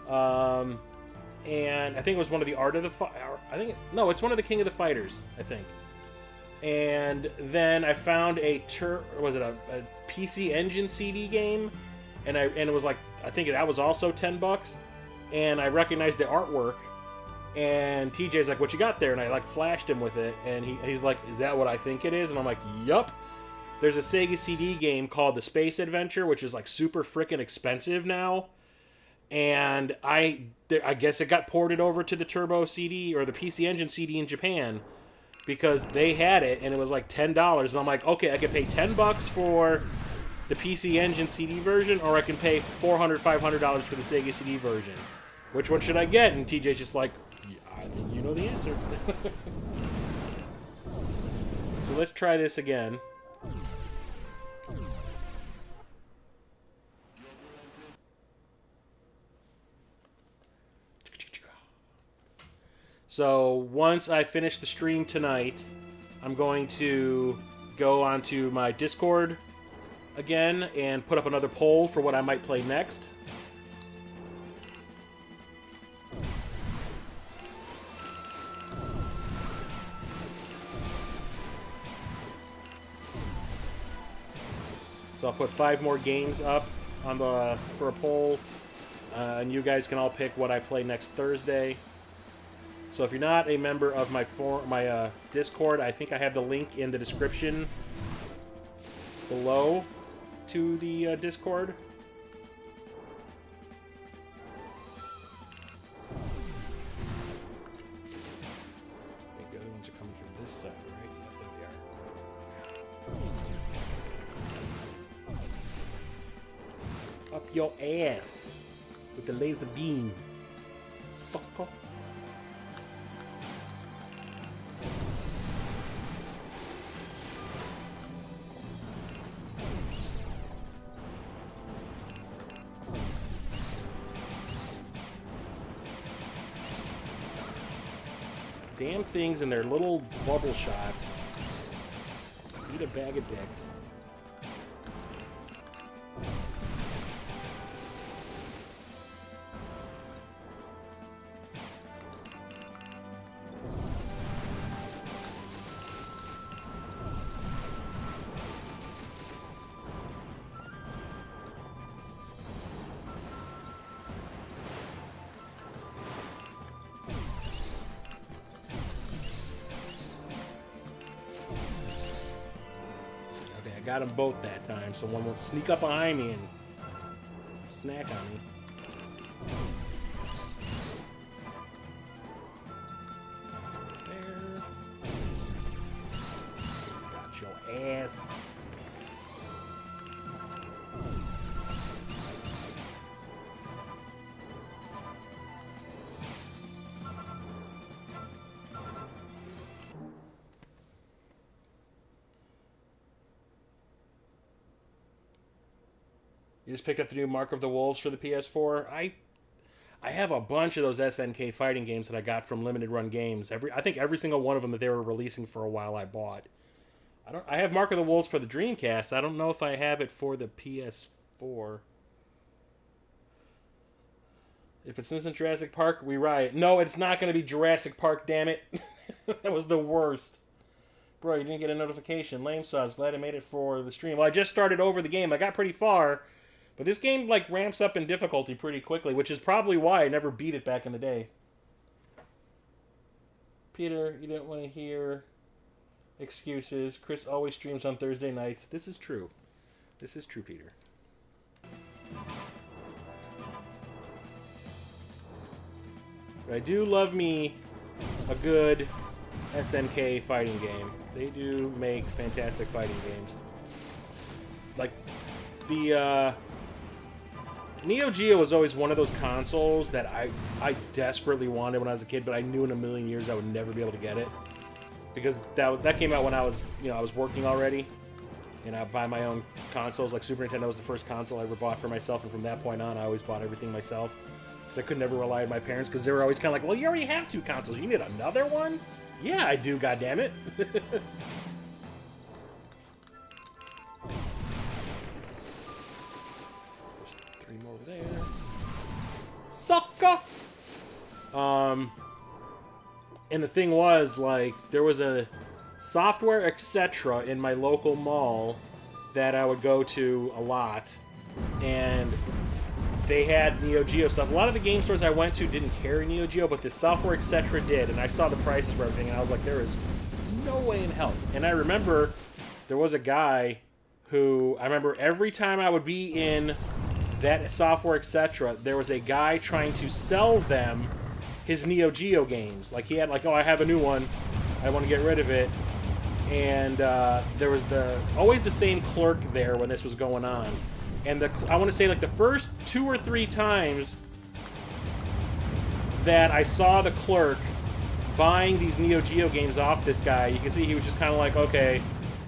And I think it was one of the Art of the it's one of the King of the Fighters, I think. And then I found a PC Engine CD game, and it was like, I think that was also $10. And I recognized the artwork, and TJ's like, what you got there? And I like flashed him with it, and he's like, is that what I think it is? And I'm like, yup. There's a Sega CD game called The Space Adventure, which is like super freaking expensive now. And I guess it got ported over to the Turbo CD or the PC Engine CD in Japan because they had it, and it was like $10. And I'm like, okay, I can pay $10 for the PC Engine CD version, or I can pay $400, $500 for the Sega CD version. Which one should I get? And TJ's just like, yeah, I think you know the answer. So let's try this again. So once I finish the stream tonight, I'm going to go onto my Discord again and put up another poll for what I might play next. So I'll put 5 more games up for a poll, and you guys can all pick what I play next Thursday. So if you're not a member of my Discord, I think I have the link in the description below to the Discord. I think the other ones are coming from this side, right? Yeah, there they are. Up your ass with the laser beam, sucker. Damn things and their little bubble shots. Eat a bag of dicks. got them both that time, so one won't sneak up behind me and snack on me. There. Got your ass. You just picked up the new Mark of the Wolves for the PS4. I have a bunch of those SNK fighting games that I got from Limited Run Games. I think every single one of them that they were releasing for a while I bought. I have Mark of the Wolves for the Dreamcast. I don't know if I have it for the PS4. If it's instant Jurassic Park, we riot. No, it's not going to be Jurassic Park, damn it. That was the worst. Bro, you didn't get a notification. Lame sauce. Glad I made it for the stream. Well, I just started over the game. I got pretty far. But this game, like, ramps up in difficulty pretty quickly, which is probably why I never beat it back in the day. Peter, you don't want to hear excuses. Chris always streams on Thursday nights. This is true. This is true, Peter. But I do love me a good SNK fighting game. They do make fantastic fighting games. Like, the, Neo Geo was always one of those consoles that I desperately wanted when I was a kid, but I knew in a million years I would never be able to get it. Because that came out when I was, I was working already. And I buy my own consoles. Like, Super Nintendo was the first console I ever bought for myself, and from that point on, I always bought everything myself. Because I could never rely on my parents, because they were always kind of like, well, you already have 2 consoles. You need another one? Yeah, I do, goddammit. Over there. Sucker! And the thing was, like, there was a software etc. in my local mall that I would go to a lot, and they had Neo Geo stuff. A lot of the game stores I went to didn't carry Neo Geo, but the software etc. did, and I saw the prices for everything, and I was like, there is no way in hell. And I remember there was a guy who, I remember every time I would be in that software etc., there was a guy trying to sell them his Neo Geo games. Like, he had, like, oh, I have a new one, I want to get rid of it. And there was always the same clerk there when this was going on. And I want to say, like, the first 2 or 3 times that I saw the clerk buying these Neo Geo games off this guy, you can see he was just kind of like, okay,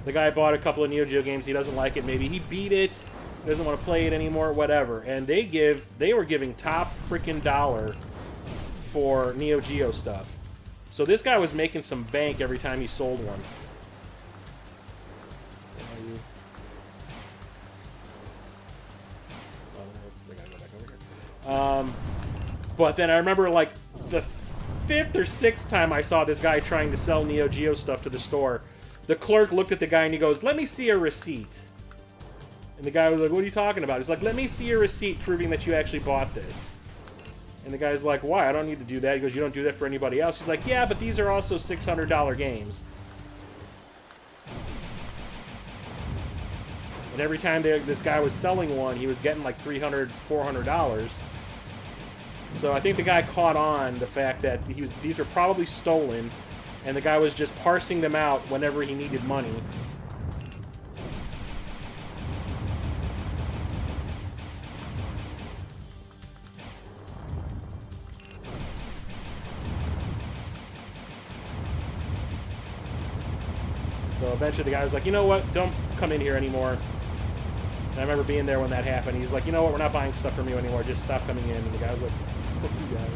the guy bought a couple of Neo Geo games, he doesn't like it, maybe he beat it, doesn't want to play it anymore, whatever. And they were giving top freaking dollar for Neo Geo stuff. So this guy was making some bank every time he sold one. But then I remember, like, the 5th or 6th time I saw this guy trying to sell Neo Geo stuff to the store, the clerk looked at the guy and he goes, "Let me see a receipt." And the guy was like, "What are you talking about?" He's like, "Let me see your receipt proving that you actually bought this." And the guy's like, "Why? I don't need to do that." He goes, "You don't do that for anybody else." He's like, "Yeah, but these are also $600 games." And every time this guy was selling one, he was getting like $300, $400. So I think the guy caught on the fact that these were probably stolen, and the guy was just parsing them out whenever he needed money. So eventually the guy was like, "You know what? Don't come in here anymore." And I remember being there when that happened. He's like, "You know what? We're not buying stuff from you anymore. Just stop coming in." And the guy was like, "Fuck you guys."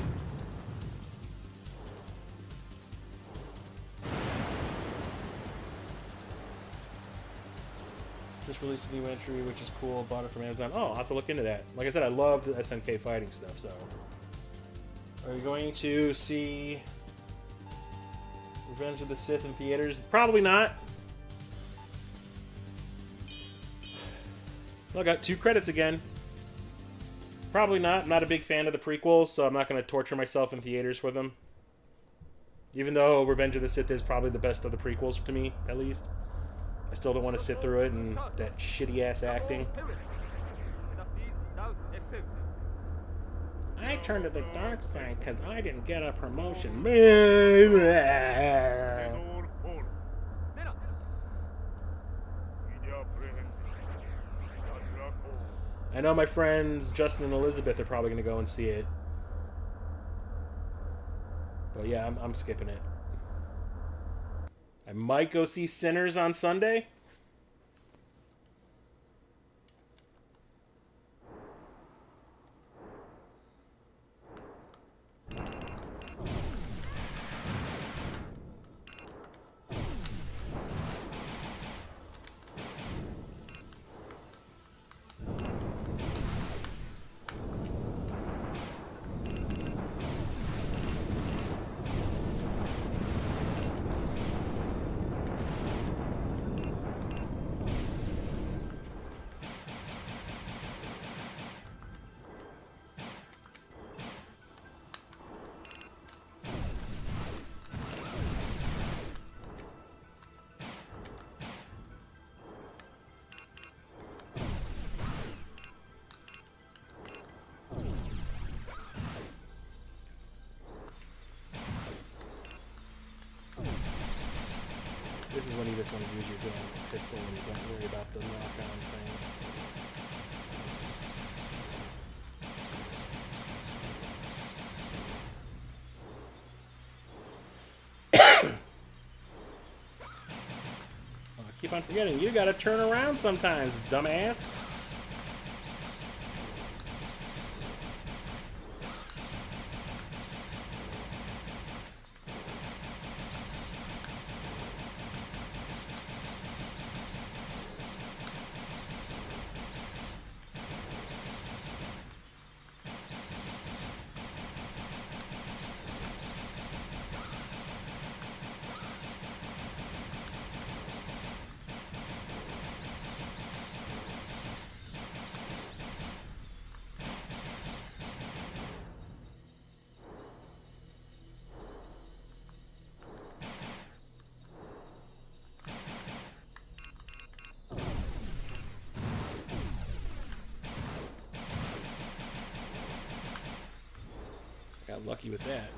Just released a new entry, which is cool. Bought it from Amazon. Oh, I'll have to look into that. Like I said, I love the SNK fighting stuff, so. Are you going to see Revenge of the Sith in theaters? Probably not. I got 2 credits again. Probably not. I'm not a big fan of the prequels, so I'm not going to torture myself in theaters for them. Even though Revenge of the Sith is probably the best of the prequels to me, at least. I still don't want to sit through it and that shitty ass acting. I turned to the dark side because I didn't get a promotion. I know my friends Justin and Elizabeth are probably going to go and see it. But yeah, I'm skipping it. I might go see Sinners on Sunday. This is when you just want to use your gun pistol and you don't worry about the knock-on thing. Oh, I keep on forgetting, you gotta turn around sometimes, dumbass. Got lucky with that.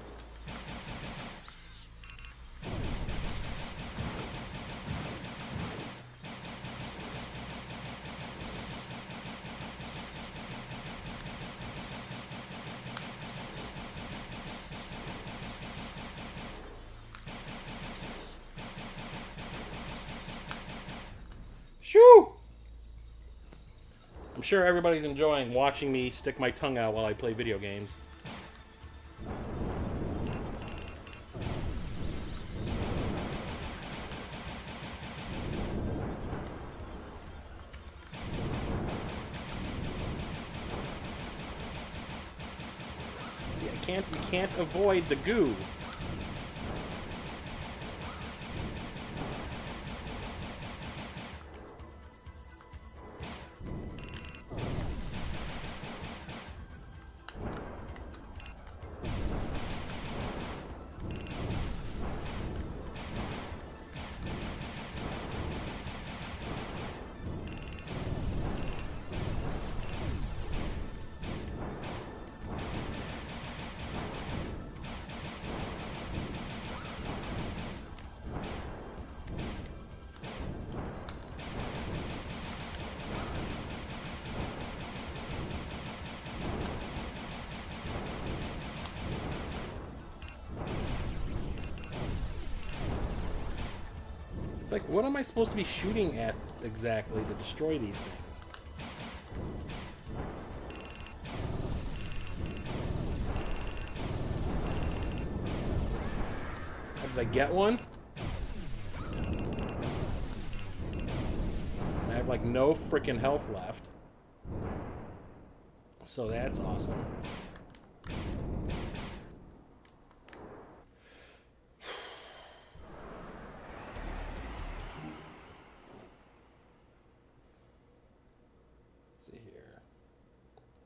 Shoo! I'm sure everybody's enjoying watching me stick my tongue out while I play video games. See, you can't avoid the goo. It's like, what am I supposed to be shooting at exactly to destroy these things? Did I get one? I have like no freaking health left. So that's awesome.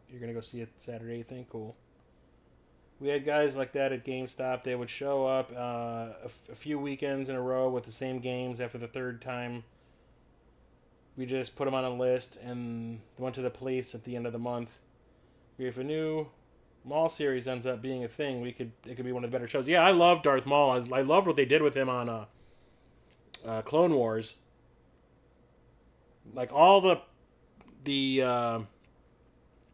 You're gonna go see it Saturday, you think? Cool. We had guys like that at GameStop. They would show up a few weekends in a row with the same games. After the third time we just put them on a list and went to the police at the end of the month. If a new Maul series ends up being a thing, it could be one of the better shows. Yeah, I love Darth Maul. I loved what they did with him on Clone Wars. Like all the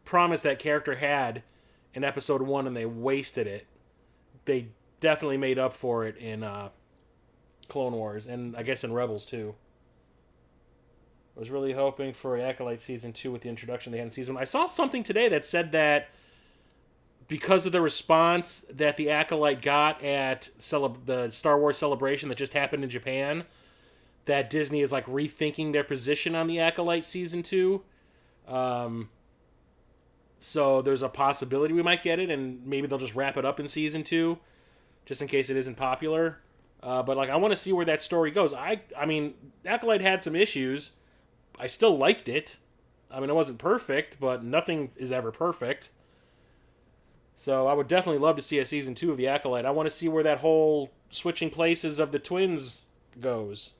promise that character had in Episode 1, and they wasted it. They definitely made up for it in Clone Wars, and I guess in Rebels too. I was really hoping for Acolyte Season 2 with the introduction they had in Season 1. I saw something today that said that because of the response that the Acolyte got at the Star Wars Celebration that just happened in Japan, that Disney is like rethinking their position on the Acolyte Season 2. So there's a possibility we might get it, and maybe they'll just wrap it up in Season 2, just in case it isn't popular. But like, I want to see where that story goes. I mean, Acolyte had some issues. I still liked it. I mean, it wasn't perfect, but nothing is ever perfect. So I would definitely love to see a Season 2 of the Acolyte. I want to see where that whole switching places of the twins goes.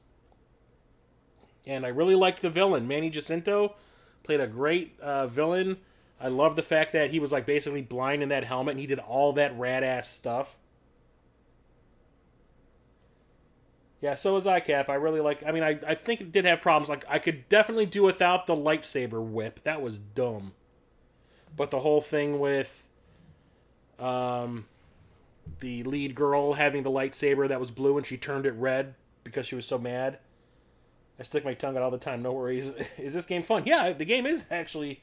And I really liked the villain. Manny Jacinto played a great villain. I love the fact that he was like basically blind in that helmet, and he did all that rad-ass stuff. Yeah, so was ICAP. I really like... I mean, I think it did have problems. Like, I could definitely do without the lightsaber whip. That was dumb. But the whole thing with the lead girl having the lightsaber that was blue and she turned it red because she was so mad. I stick my tongue out all the time. No worries. Is this game fun? Yeah, the game is actually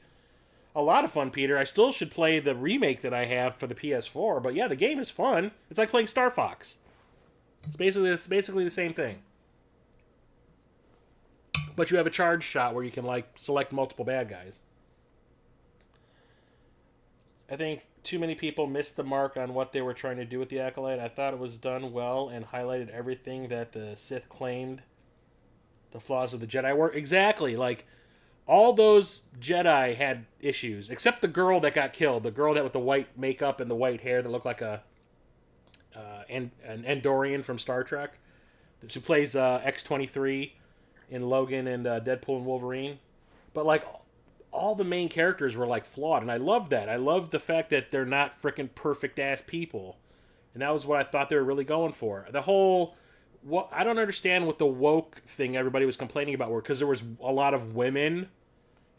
a lot of fun, Peter. I still should play the remake that I have for the PS4. But yeah, the game is fun. It's like playing Star Fox. It's basically the same thing. But you have a charge shot where you can like select multiple bad guys. I think too many people missed the mark on what they were trying to do with the Acolyte. I thought it was done well and highlighted everything that the Sith claimed the flaws of the Jedi were. Exactly. Like, all those Jedi had issues, except the girl that got killed. The girl that with the white makeup and the white hair that looked like an Andorian from Star Trek. She plays X-23 in Logan and Deadpool and Wolverine. But, like, all the main characters were, like, flawed, and I love that. I love the fact that they're not freaking perfect-ass people. And that was what I thought they were really going for. The whole... I don't understand what the woke thing everybody was complaining about were, because there was a lot of women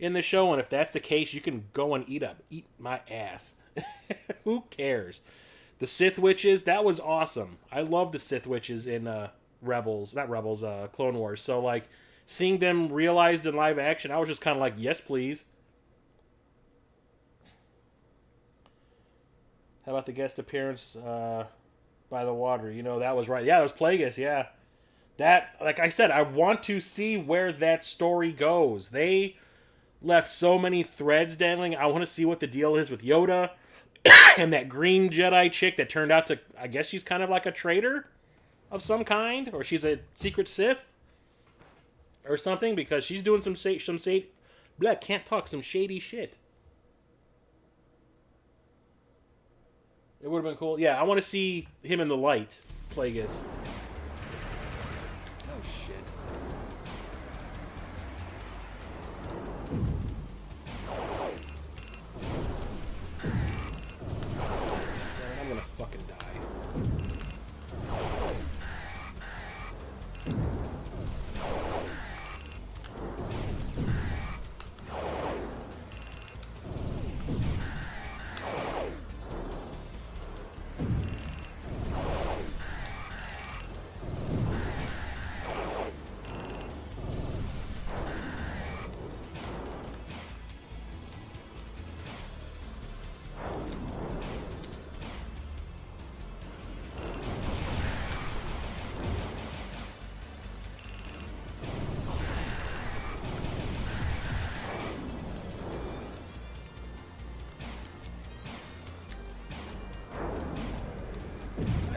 in the show, and if that's the case, you can go and eat my ass. Who cares? The Sith Witches, that was awesome. I love the Sith Witches in Clone Wars. So, like, seeing them realized in live action, I was just kind of like, yes, please. How about the guest appearance by the water? You know, that was right. Yeah, that was Plagueis, yeah. That, like I said, I want to see where that story goes. They left so many threads dangling. I want to see what the deal is with Yoda and that green Jedi chick that turned out to, I guess she's kind of like a traitor of some kind, or she's a secret Sith or something, because she's doing some shady shit. It would have been cool. Yeah, I want to see him in the light, Plagueis. Oh, shit. I'm gonna fucking die.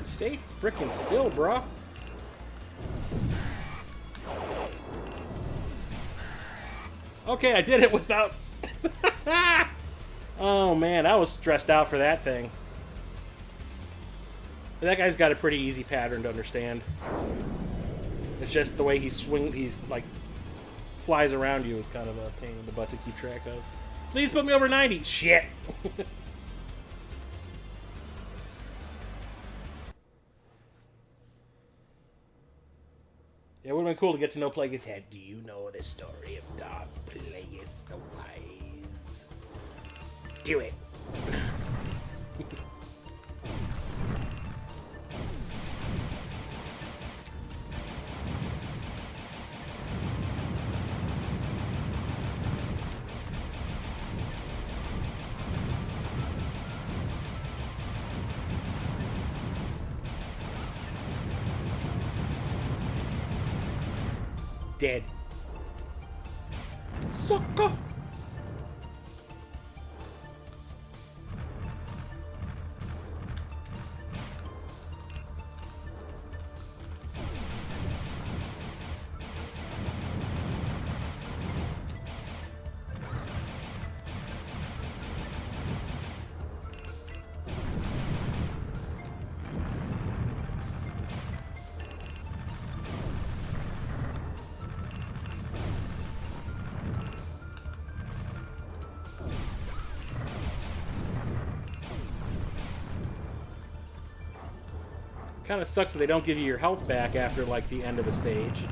Stay freaking still, bro. Okay, I did it without... Oh, man, I was stressed out for that thing. That guy's got a pretty easy pattern to understand. It's just the way he's like flies around you is kind of a pain in the butt to keep track of. Please put me over 90. Shit. Yeah, it would have been cool to get to know Plagueis' head. Do you know the story of Darth Plagueis the Wise? Do it. Dead. Sucker! Kind of sucks that they don't give you your health back after, like, the end of a stage.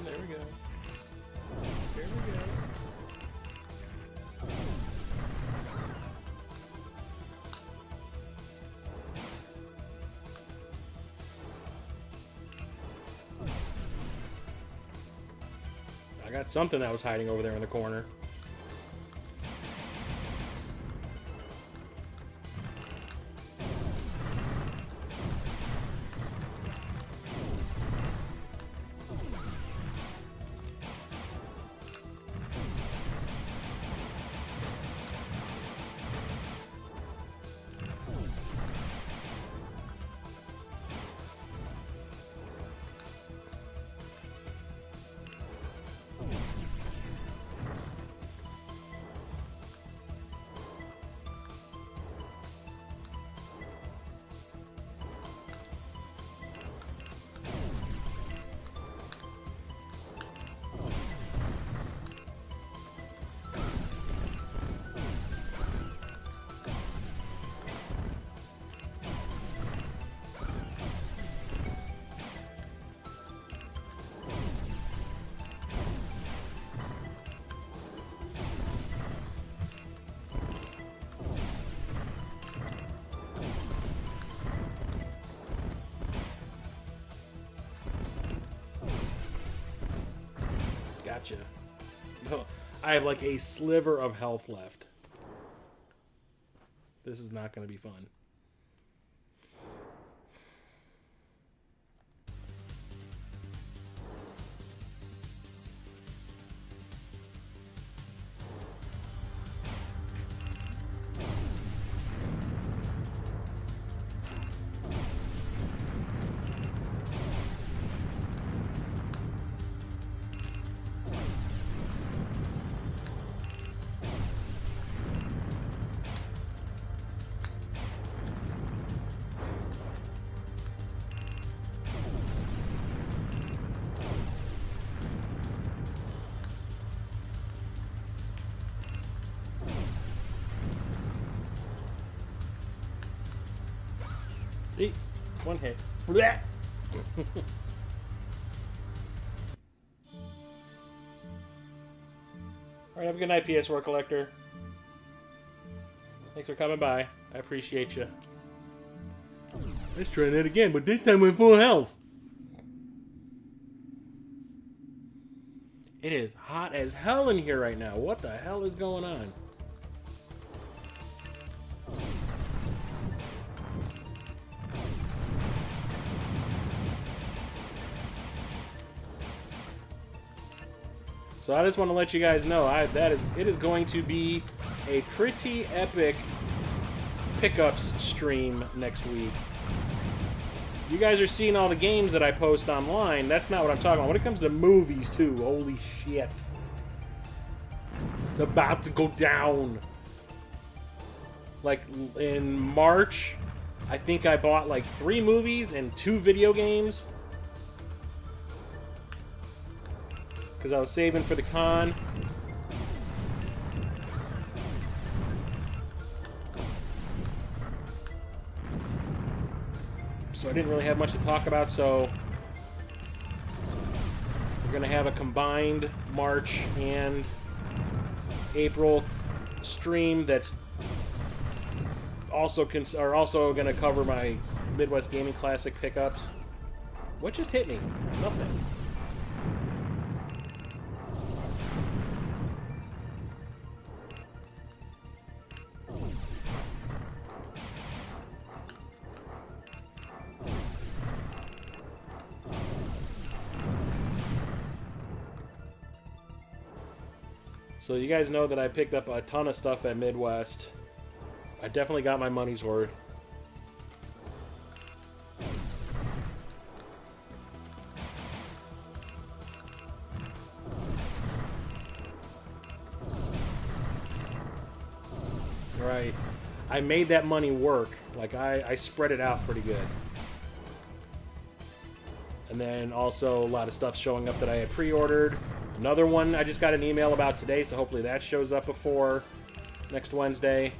There we go. There we go. I got something that was hiding over there in the corner. Gotcha. No, I have like a sliver of health left. This is not going to be fun. See? One hit. Blech. Alright, have a good night, PS4 Collector. Thanks for coming by. I appreciate you. Let's try that again, but this time with full health. It is hot as hell in here right now. What the hell is going on? So I just want to let you guys know it is going to be a pretty epic pickups stream next week. You guys are seeing all the games that I post online. That's not what I'm talking about. When it comes to movies too, holy shit. It's about to go down. Like in March, I think I bought like 3 movies and 2 video games. Because I was saving for the con. So I didn't really have much to talk about, so we're going to have a combined March and April stream that's also going to cover my Midwest Gaming Classic pickups. What just hit me? Nothing. So you guys know that I picked up a ton of stuff at Midwest. I definitely got my money's worth. Right. I made that money work. Like, I spread it out pretty good. And then also a lot of stuff showing up that I had pre-ordered. Another one I just got an email about today, so hopefully that shows up before next Wednesday.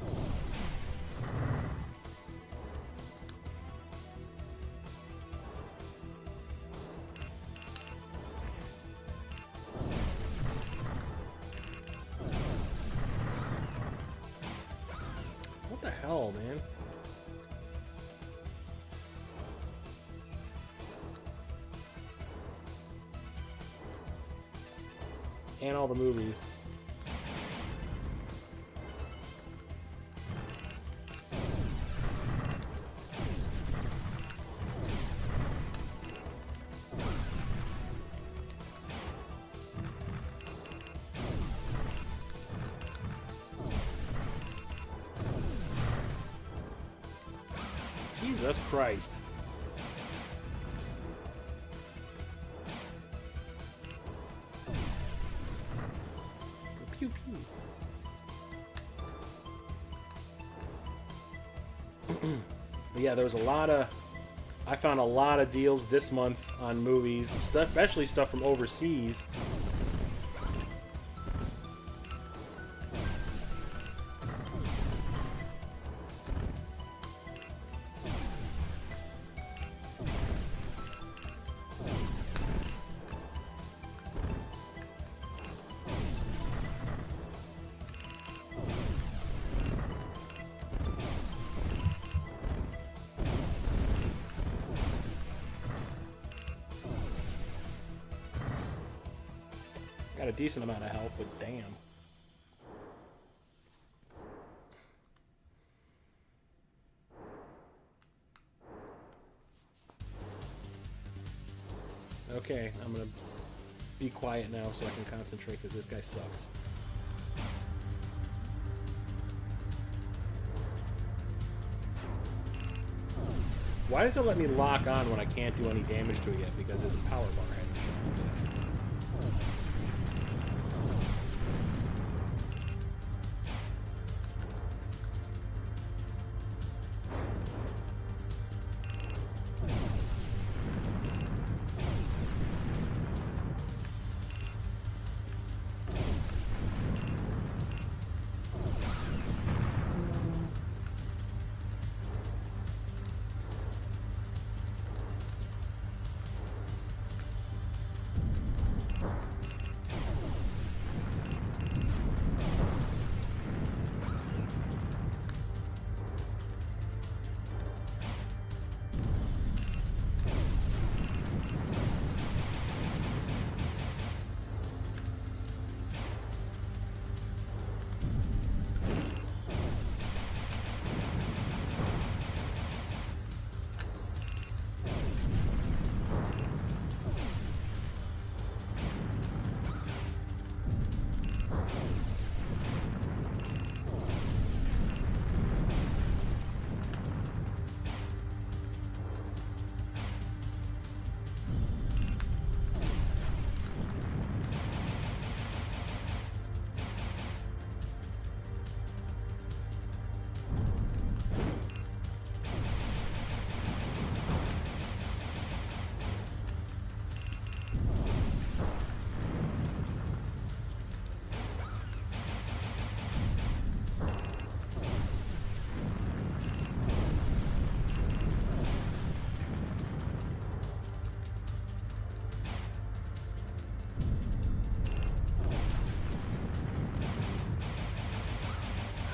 What the hell, man? And all the movies. Jesus Christ. Pew pew. But yeah, there was a lot of... I found a lot of deals this month on movies, especially stuff from overseas. Got a decent amount of health, but damn. Okay, I'm gonna be quiet now so I can concentrate because this guy sucks. Why does it let me lock on when I can't do any damage to it yet? Because it's a power bar I haven't shown.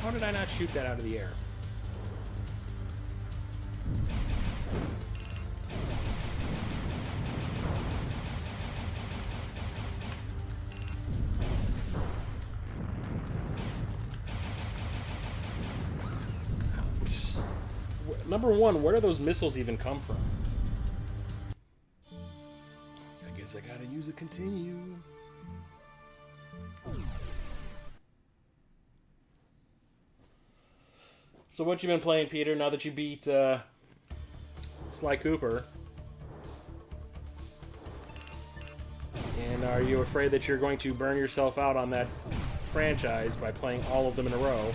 How did I not shoot that out of the air? Number one, where do those missiles even come from? I guess I gotta use a continue. So what you been playing, Peter, now that you beat Sly Cooper? And are you afraid that you're going to burn yourself out on that franchise by playing all of them in a row?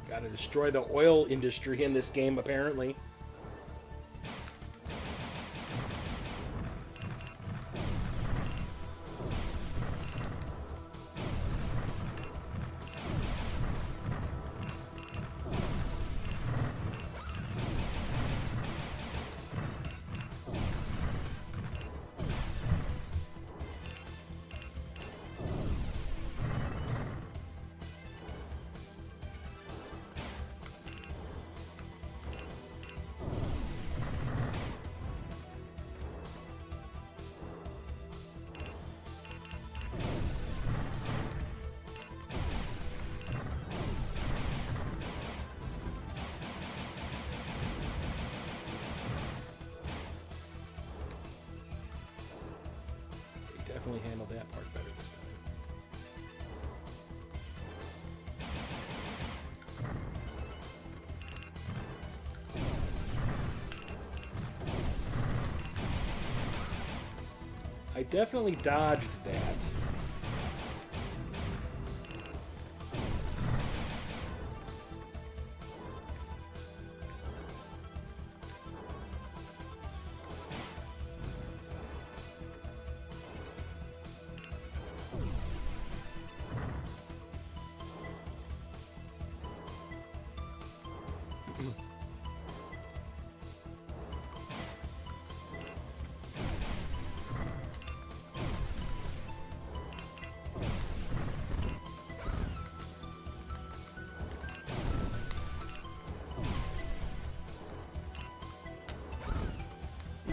Gotta destroy the oil industry in this game, apparently. Definitely handled that part better this time. I definitely dodged that.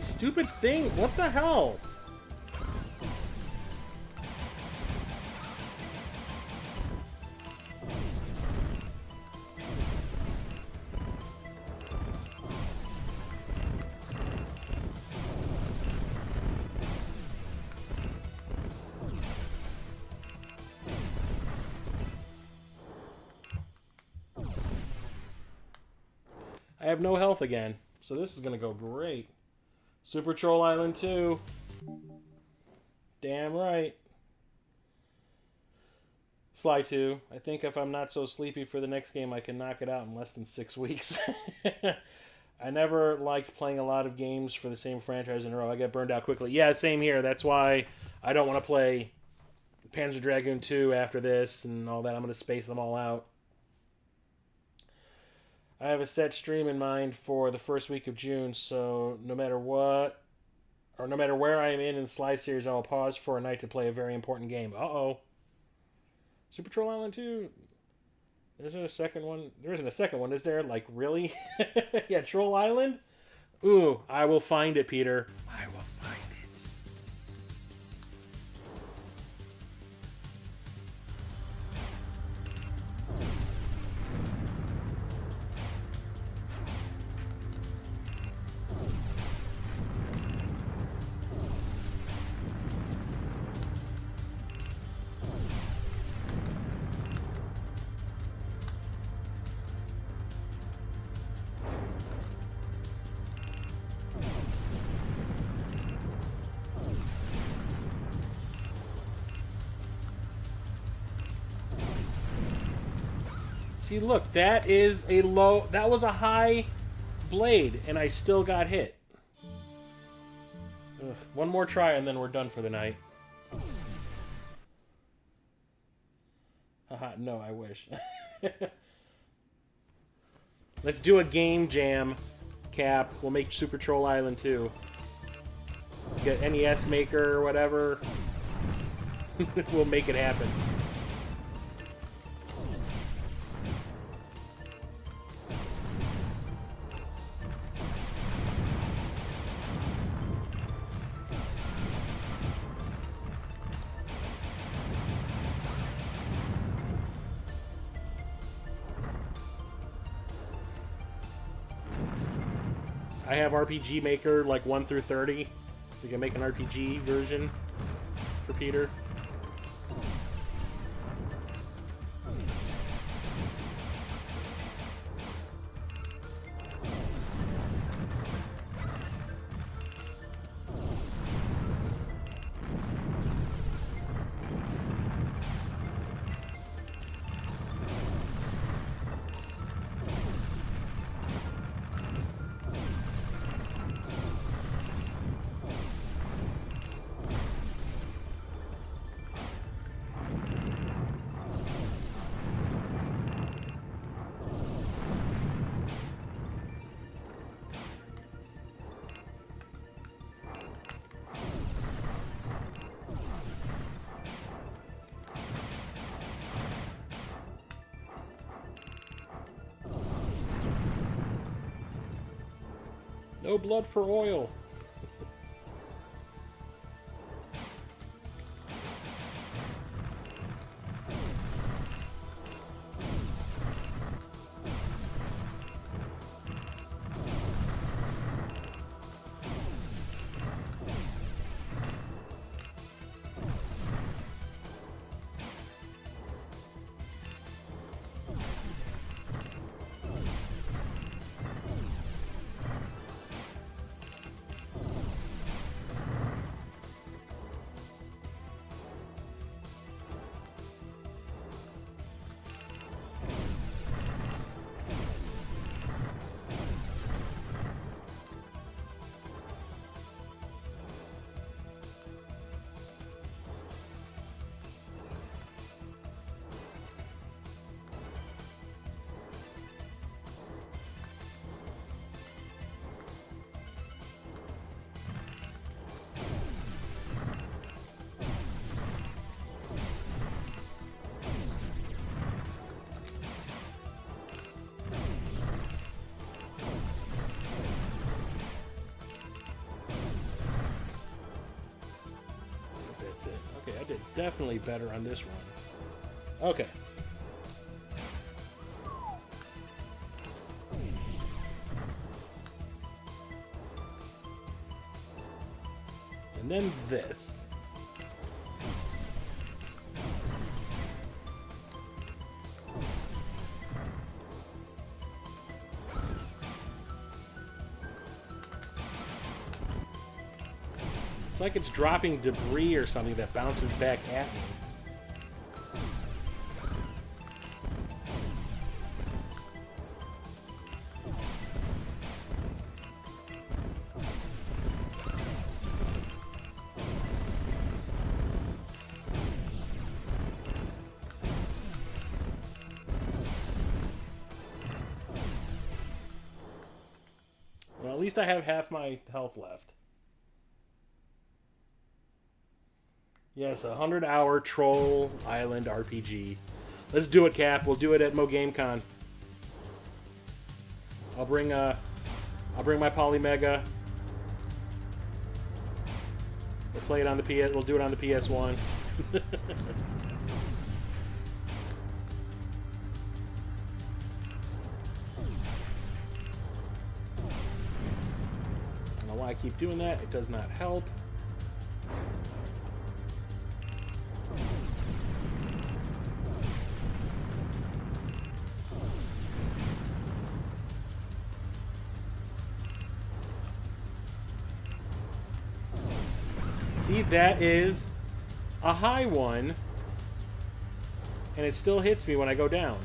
Stupid thing! What the hell? I have no health again, so this is gonna go great. Super Troll Island 2. Damn right. Sly 2. I think if I'm not so sleepy for the next game, I can knock it out in less than 6 weeks. I never liked playing a lot of games for the same franchise in a row. I get burned out quickly. Yeah, same here. That's why I don't want to play Panzer Dragoon 2 after this and all that. I'm going to space them all out. I have a set stream in mind for the first week of June, so no matter what Or no matter where I am in Sly series, I will pause for a night to play a very important game. Uh-oh. Super Troll Island 2. There's a second one. There isn't a second one, is there? Like, really? Yeah, Troll Island? Ooh, I will find it, Peter. I will find it. See, look, that is a low... That was a high blade, and I still got hit. Ugh, one more try, and then we're done for the night. Haha, no, I wish. Let's do a game jam, Cap. We'll make Super Troll Island 2. Get NES Maker or whatever. We'll make it happen. I have RPG Maker, like 1 through 30. We can make an RPG version for Peter. No blood for oil. That's it. Okay, I did definitely better on this one. Okay. And then this. It's like it's dropping debris or something that bounces back at me. Well, at least I have half my health left. Yes, 100-hour Troll Island RPG. Let's do it, Cap. We'll do it at Mo GameCon. I'll bring my Polymega. We'll play it on the PS. We'll do it on the PS1. I don't know why I keep doing that. It does not help. See, that is a high one, and it still hits me when I go down.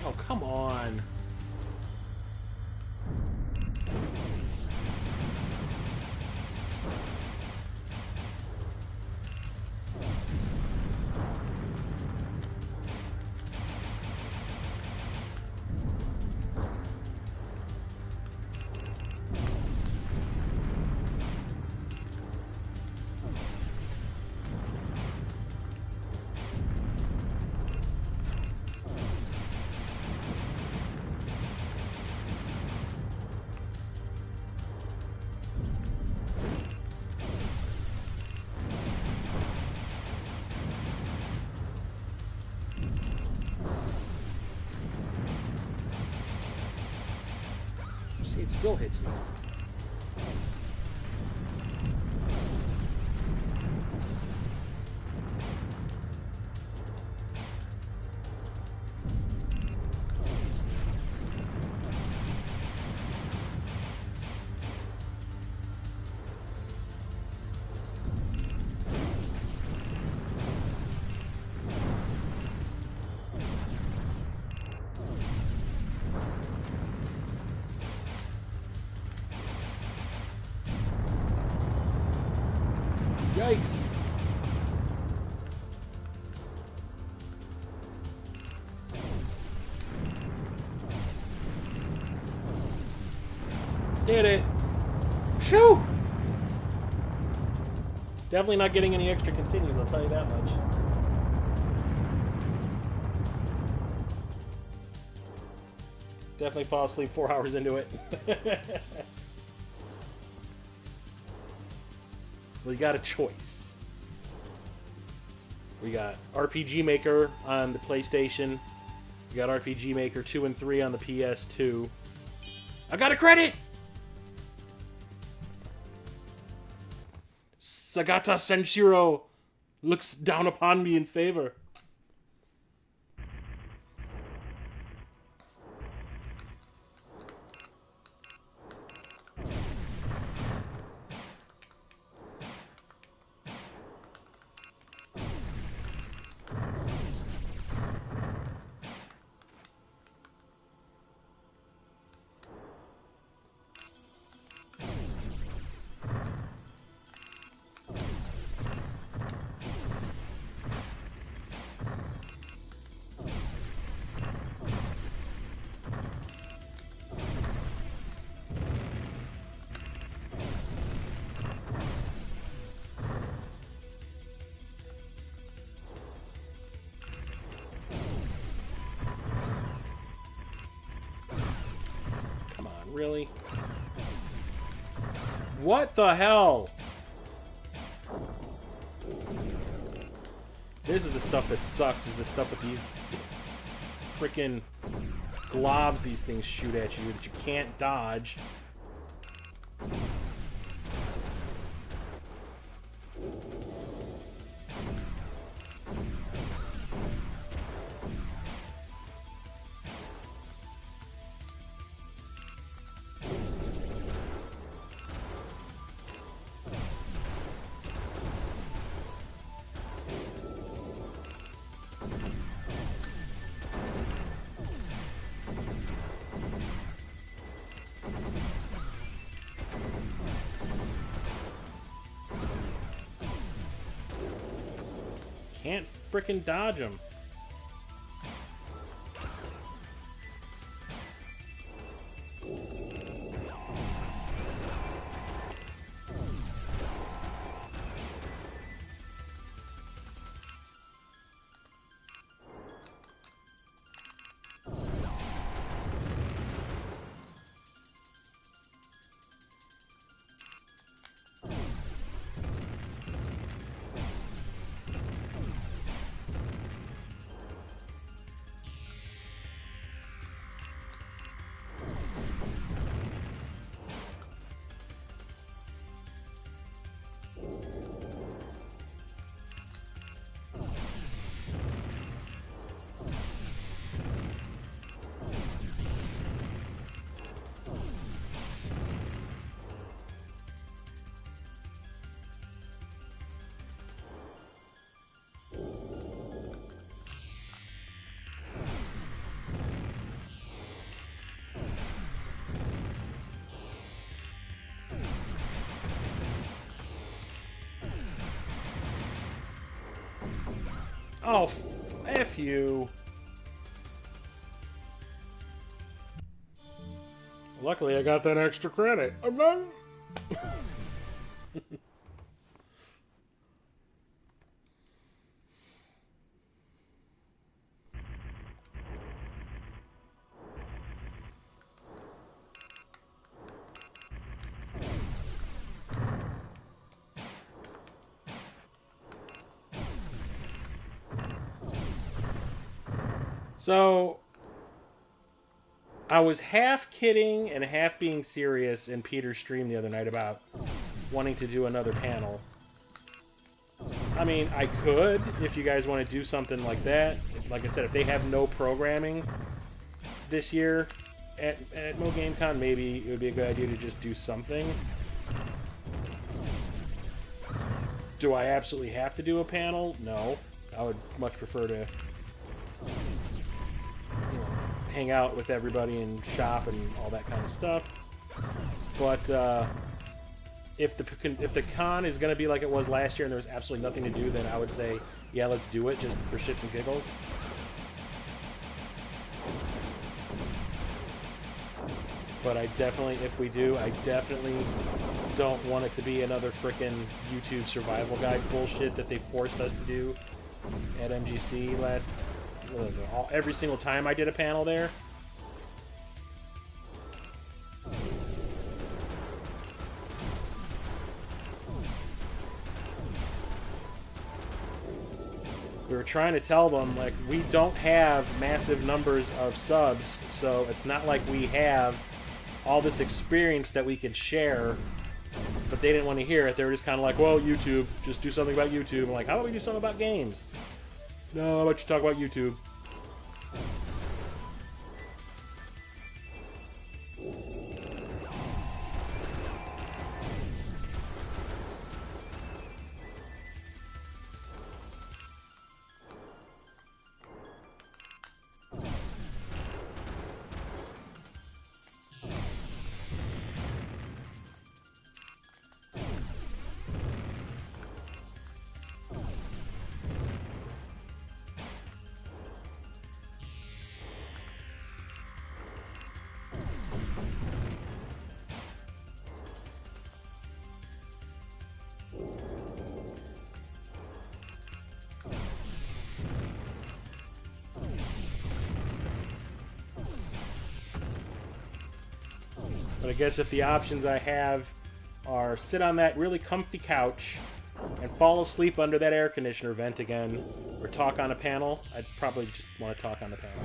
Oh, come on. It still hits me. Yikes. Did it. Shoo! Definitely not getting any extra continues, I'll tell you that much. Definitely fall asleep 4 hours into it. Well, you got a choice. We got RPG Maker on the PlayStation. We got RPG Maker 2 and 3 on the PS2. I got a credit! Sagata Senshiro looks down upon me in favor. Really? What the hell? This is the stuff that sucks, is the stuff with these freaking globs these things shoot at you that you can't dodge. can't frickin' dodge them. Oh, F you. Luckily, I got that extra credit. So, I was half kidding and half being serious in Peter's stream the other night about wanting to do another panel. I mean, I could, if you guys want to do something like that. Like I said, if they have no programming this year at Mo Game Con, maybe it would be a good idea to just do something. Do I absolutely have to do a panel? No. I would much prefer to hang out with everybody and shop and all that kind of stuff. But if the con is going to be like it was last year and there was absolutely nothing to do, then I would say, yeah, let's do it just for shits and giggles. But I definitely, if we do, I definitely don't want it to be another frickin' YouTube survival guide bullshit that they forced us to do at MGC last... every single time I did a panel there. We were trying to tell them, like, we don't have massive numbers of subs, so it's not like we have all this experience that we can share, but they didn't want to hear it. They were just kind of like, well, YouTube, just do something about YouTube. I'm like, how about we do something about games? No, how about you talk about YouTube? But I guess if the options I have are sit on that really comfy couch and fall asleep under that air conditioner vent again, or talk on a panel, I'd probably just want to talk on the panel.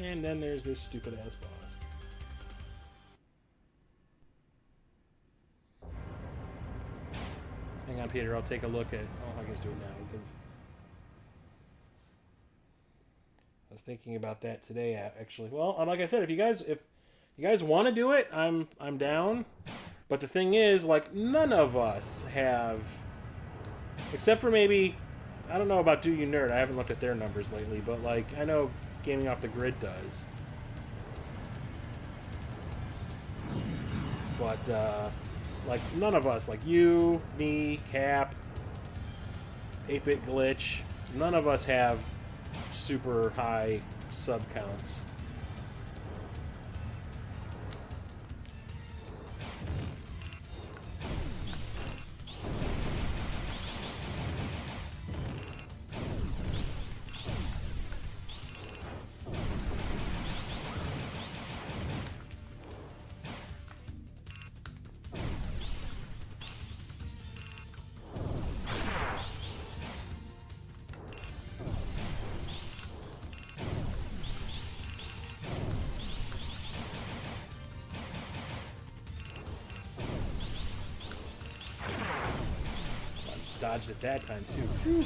And then there's this stupid ass boss. Hang on, Peter. I'll take a look at. Oh, I can just do it now because was thinking about that today, actually. Well, like I said, if you guys want to do it, I'm down. But the thing is, like, none of us have, except for maybe, I don't know about Do You Nerd. I haven't looked at their numbers lately, but like I know Gaming Off the Grid does. But like none of us, like you, me, Cap, 8-Bit Glitch, none of us have super high sub counts. Dodged at that time too. Phew.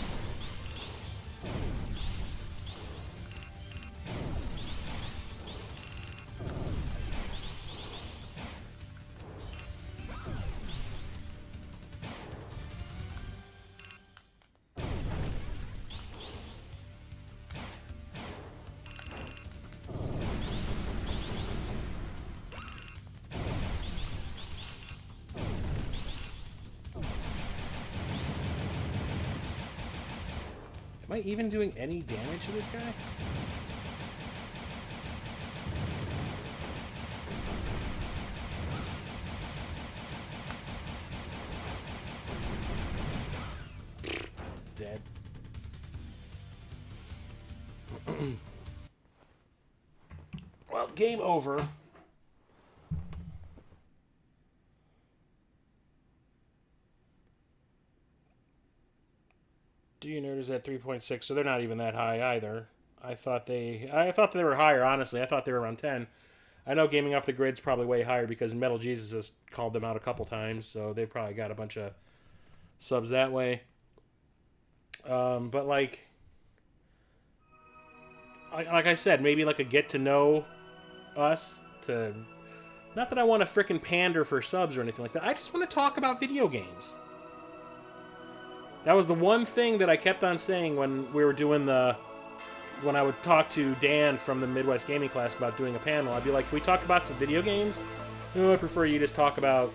Am I even doing any damage to this guy? Dead. Well, game over. Do You Nerd is at 3.6, so they're not even that high either. I thought they were higher, honestly. I thought they were around 10. I know Gaming Off the Grid's probably way higher because Metal Jesus has called them out a couple times, so they've probably got a bunch of subs that way. But like I said, maybe like a get to know us to, not that I want to frickin' pander for subs or anything like that. I just want to talk about video games. That was the one thing that I kept on saying when we were doing when I would talk to Dan from the Midwest Gaming class about doing a panel. I'd be like, can we talk about some video games? No, I prefer you just talk about,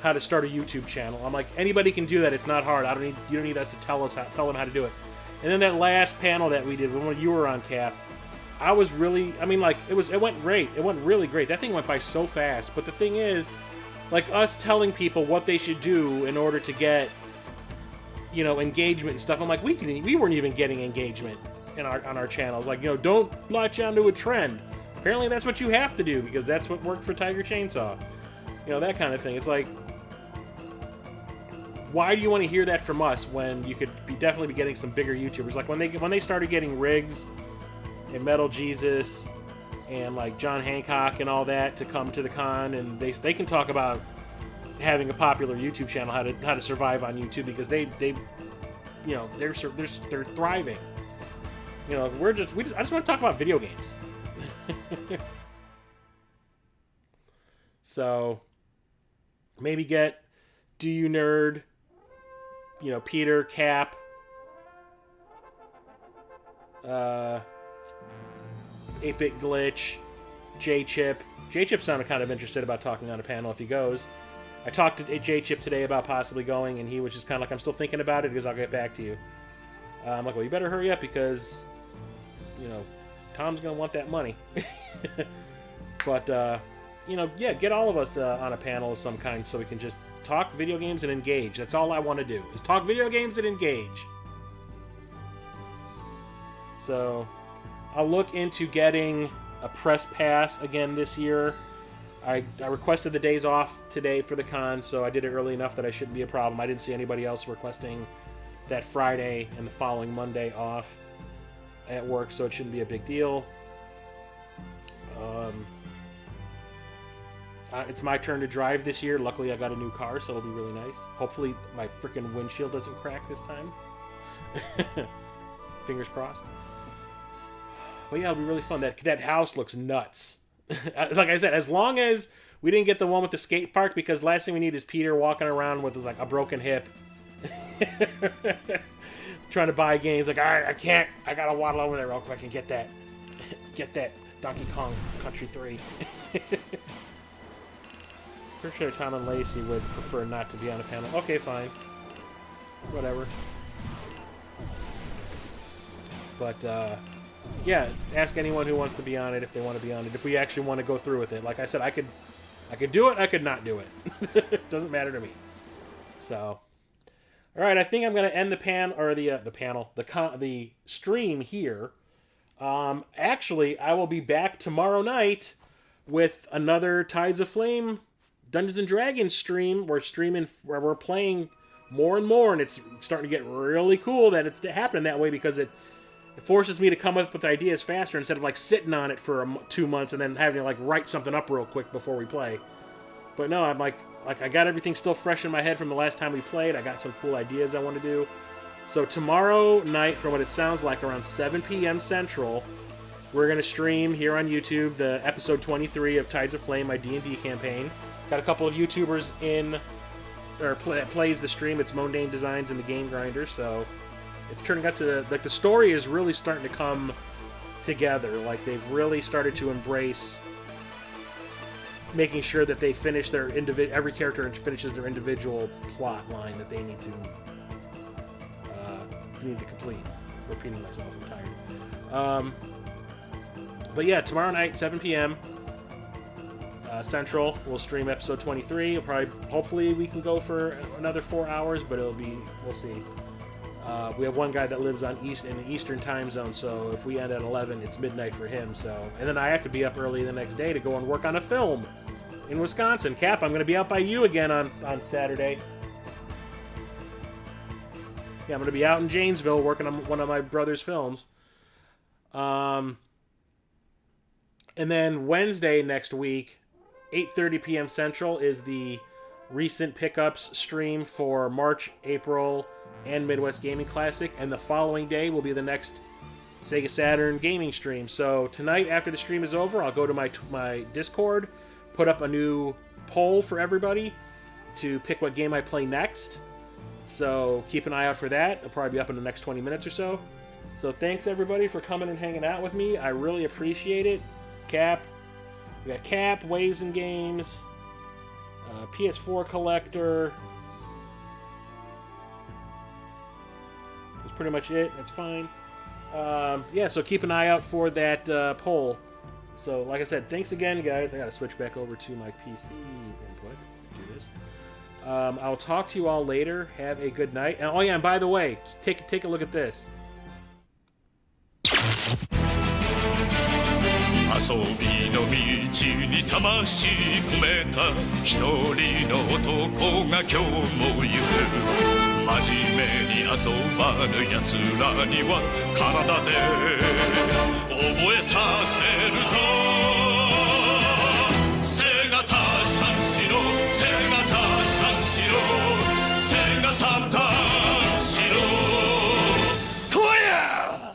how to start a YouTube channel. I'm like, anybody can do that. It's not hard. You don't need us to tell them how to do it. And then that last panel that we did when you were on, Cap, I was really, it went great. It went really great. That thing went by so fast. But the thing is, like, us telling people what they should do in order to get, engagement and stuff. I'm like, we weren't even getting engagement on our channels. Like, don't latch onto a trend. Apparently that's what you have to do because that's what worked for Tiger Chainsaw. That kind of thing. It's like, why do you want to hear that from us when you could definitely be getting some bigger YouTubers? Like when they started getting Riggs and Metal Jesus and like John Hancock and all that to come to the con, and they can talk about having a popular YouTube channel, how to survive on YouTube because they're thriving. I just want to talk about video games. So maybe get Do You Nerd, Peter, Cap, 8-Bit Glitch, J-Chip. J-Chip sounded kind of interested about talking on a panel if he goes. I talked to J-Chip today about possibly going, and he was just kind of like, I'm still thinking about it because I'll get back to you. I'm like, well, you better hurry up because, Tom's going to want that money. But, get all of us on a panel of some kind so we can just talk video games and engage. That's all I want to do, is talk video games and engage. So, I'll look into getting a press pass again this year. I requested the days off today for the con, so I did it early enough that I shouldn't be a problem. I didn't see anybody else requesting that Friday and the following Monday off at work, so it shouldn't be a big deal. It's my turn to drive this year. Luckily, I got a new car, so it'll be really nice. Hopefully, my freaking windshield doesn't crack this time. Fingers crossed. But yeah, it'll be really fun. That house looks nuts. Like I said, as long as we didn't get the one with the skate park, because last thing we need is Peter walking around with like a broken hip. Trying to buy games. Like, all right, I can't. I gotta waddle over there real quick and get that. Get that Donkey Kong Country 3. Pretty sure Tom and Lacey would prefer not to be on a panel. Okay, fine. Whatever. But, yeah, ask anyone who wants to be on it if they want to be on it. If we actually want to go through with it. Like I said, I could do it, I could not do it. Doesn't matter to me. So, all right, I think I'm going to end the stream here. Actually, I will be back tomorrow night with another Tides of Flame Dungeons and Dragons stream. We're playing more and more, and it's starting to get really cool that it's happening that way, because it forces me to come up with ideas faster instead of like sitting on it for 2 months and then having to like write something up real quick before we play. But no, I'm like I got everything still fresh in my head from the last time we played. I got some cool ideas I want to do. So tomorrow night, from what it sounds like, around 7 p.m. Central, we're going to stream here on YouTube the episode 23 of Tides of Flame, my D&D campaign. Got a couple of YouTubers that plays the stream. It's Mundane Designs and the Game Grinder, so it's turning out to, like, the story is really starting to come together. Like, they've really started to embrace making sure that they finish their every character finishes their individual plot line that they need to complete. Repeating myself, I'm tired. But yeah, tomorrow night, 7 p.m. Central, we'll stream episode 23. Hopefully we can go for another 4 hours, but we'll see. We have one guy that lives in the Eastern time zone, so if we end at 11, it's midnight for him. So, and then I have to be up early the next day to go and work on a film in Wisconsin. Cap, I'm going to be out by you again on Saturday. Yeah, I'm going to be out in Janesville working on one of my brother's films. And then Wednesday next week, 8:30 p.m. Central, is the recent pickups stream for March, April, and Midwest Gaming Classic. And the following day will be the next Sega Saturn gaming stream. So tonight, after the stream is over, I'll go to my Discord, put up a new poll for everybody to pick what game I play next. So keep an eye out for that. It'll probably be up in the next 20 minutes or so. So thanks everybody for coming and hanging out with me. I really appreciate it. Cap. We got Cap, Waves and Games, PS4 Collector. That's pretty much it. That's fine. Yeah, so keep an eye out for that poll. So like I said, thanks again, guys. I got to switch back over to my PC input to do this. I'll talk to you all later. Have a good night. And, oh yeah, and by the way, take a look at this. 遊びの道に魂込めた一人の男が今日も行く真面目に遊ばぬ奴らには体で覚えさせるぞ背がたさんしろ背がたさんしろ背がさたんしろとや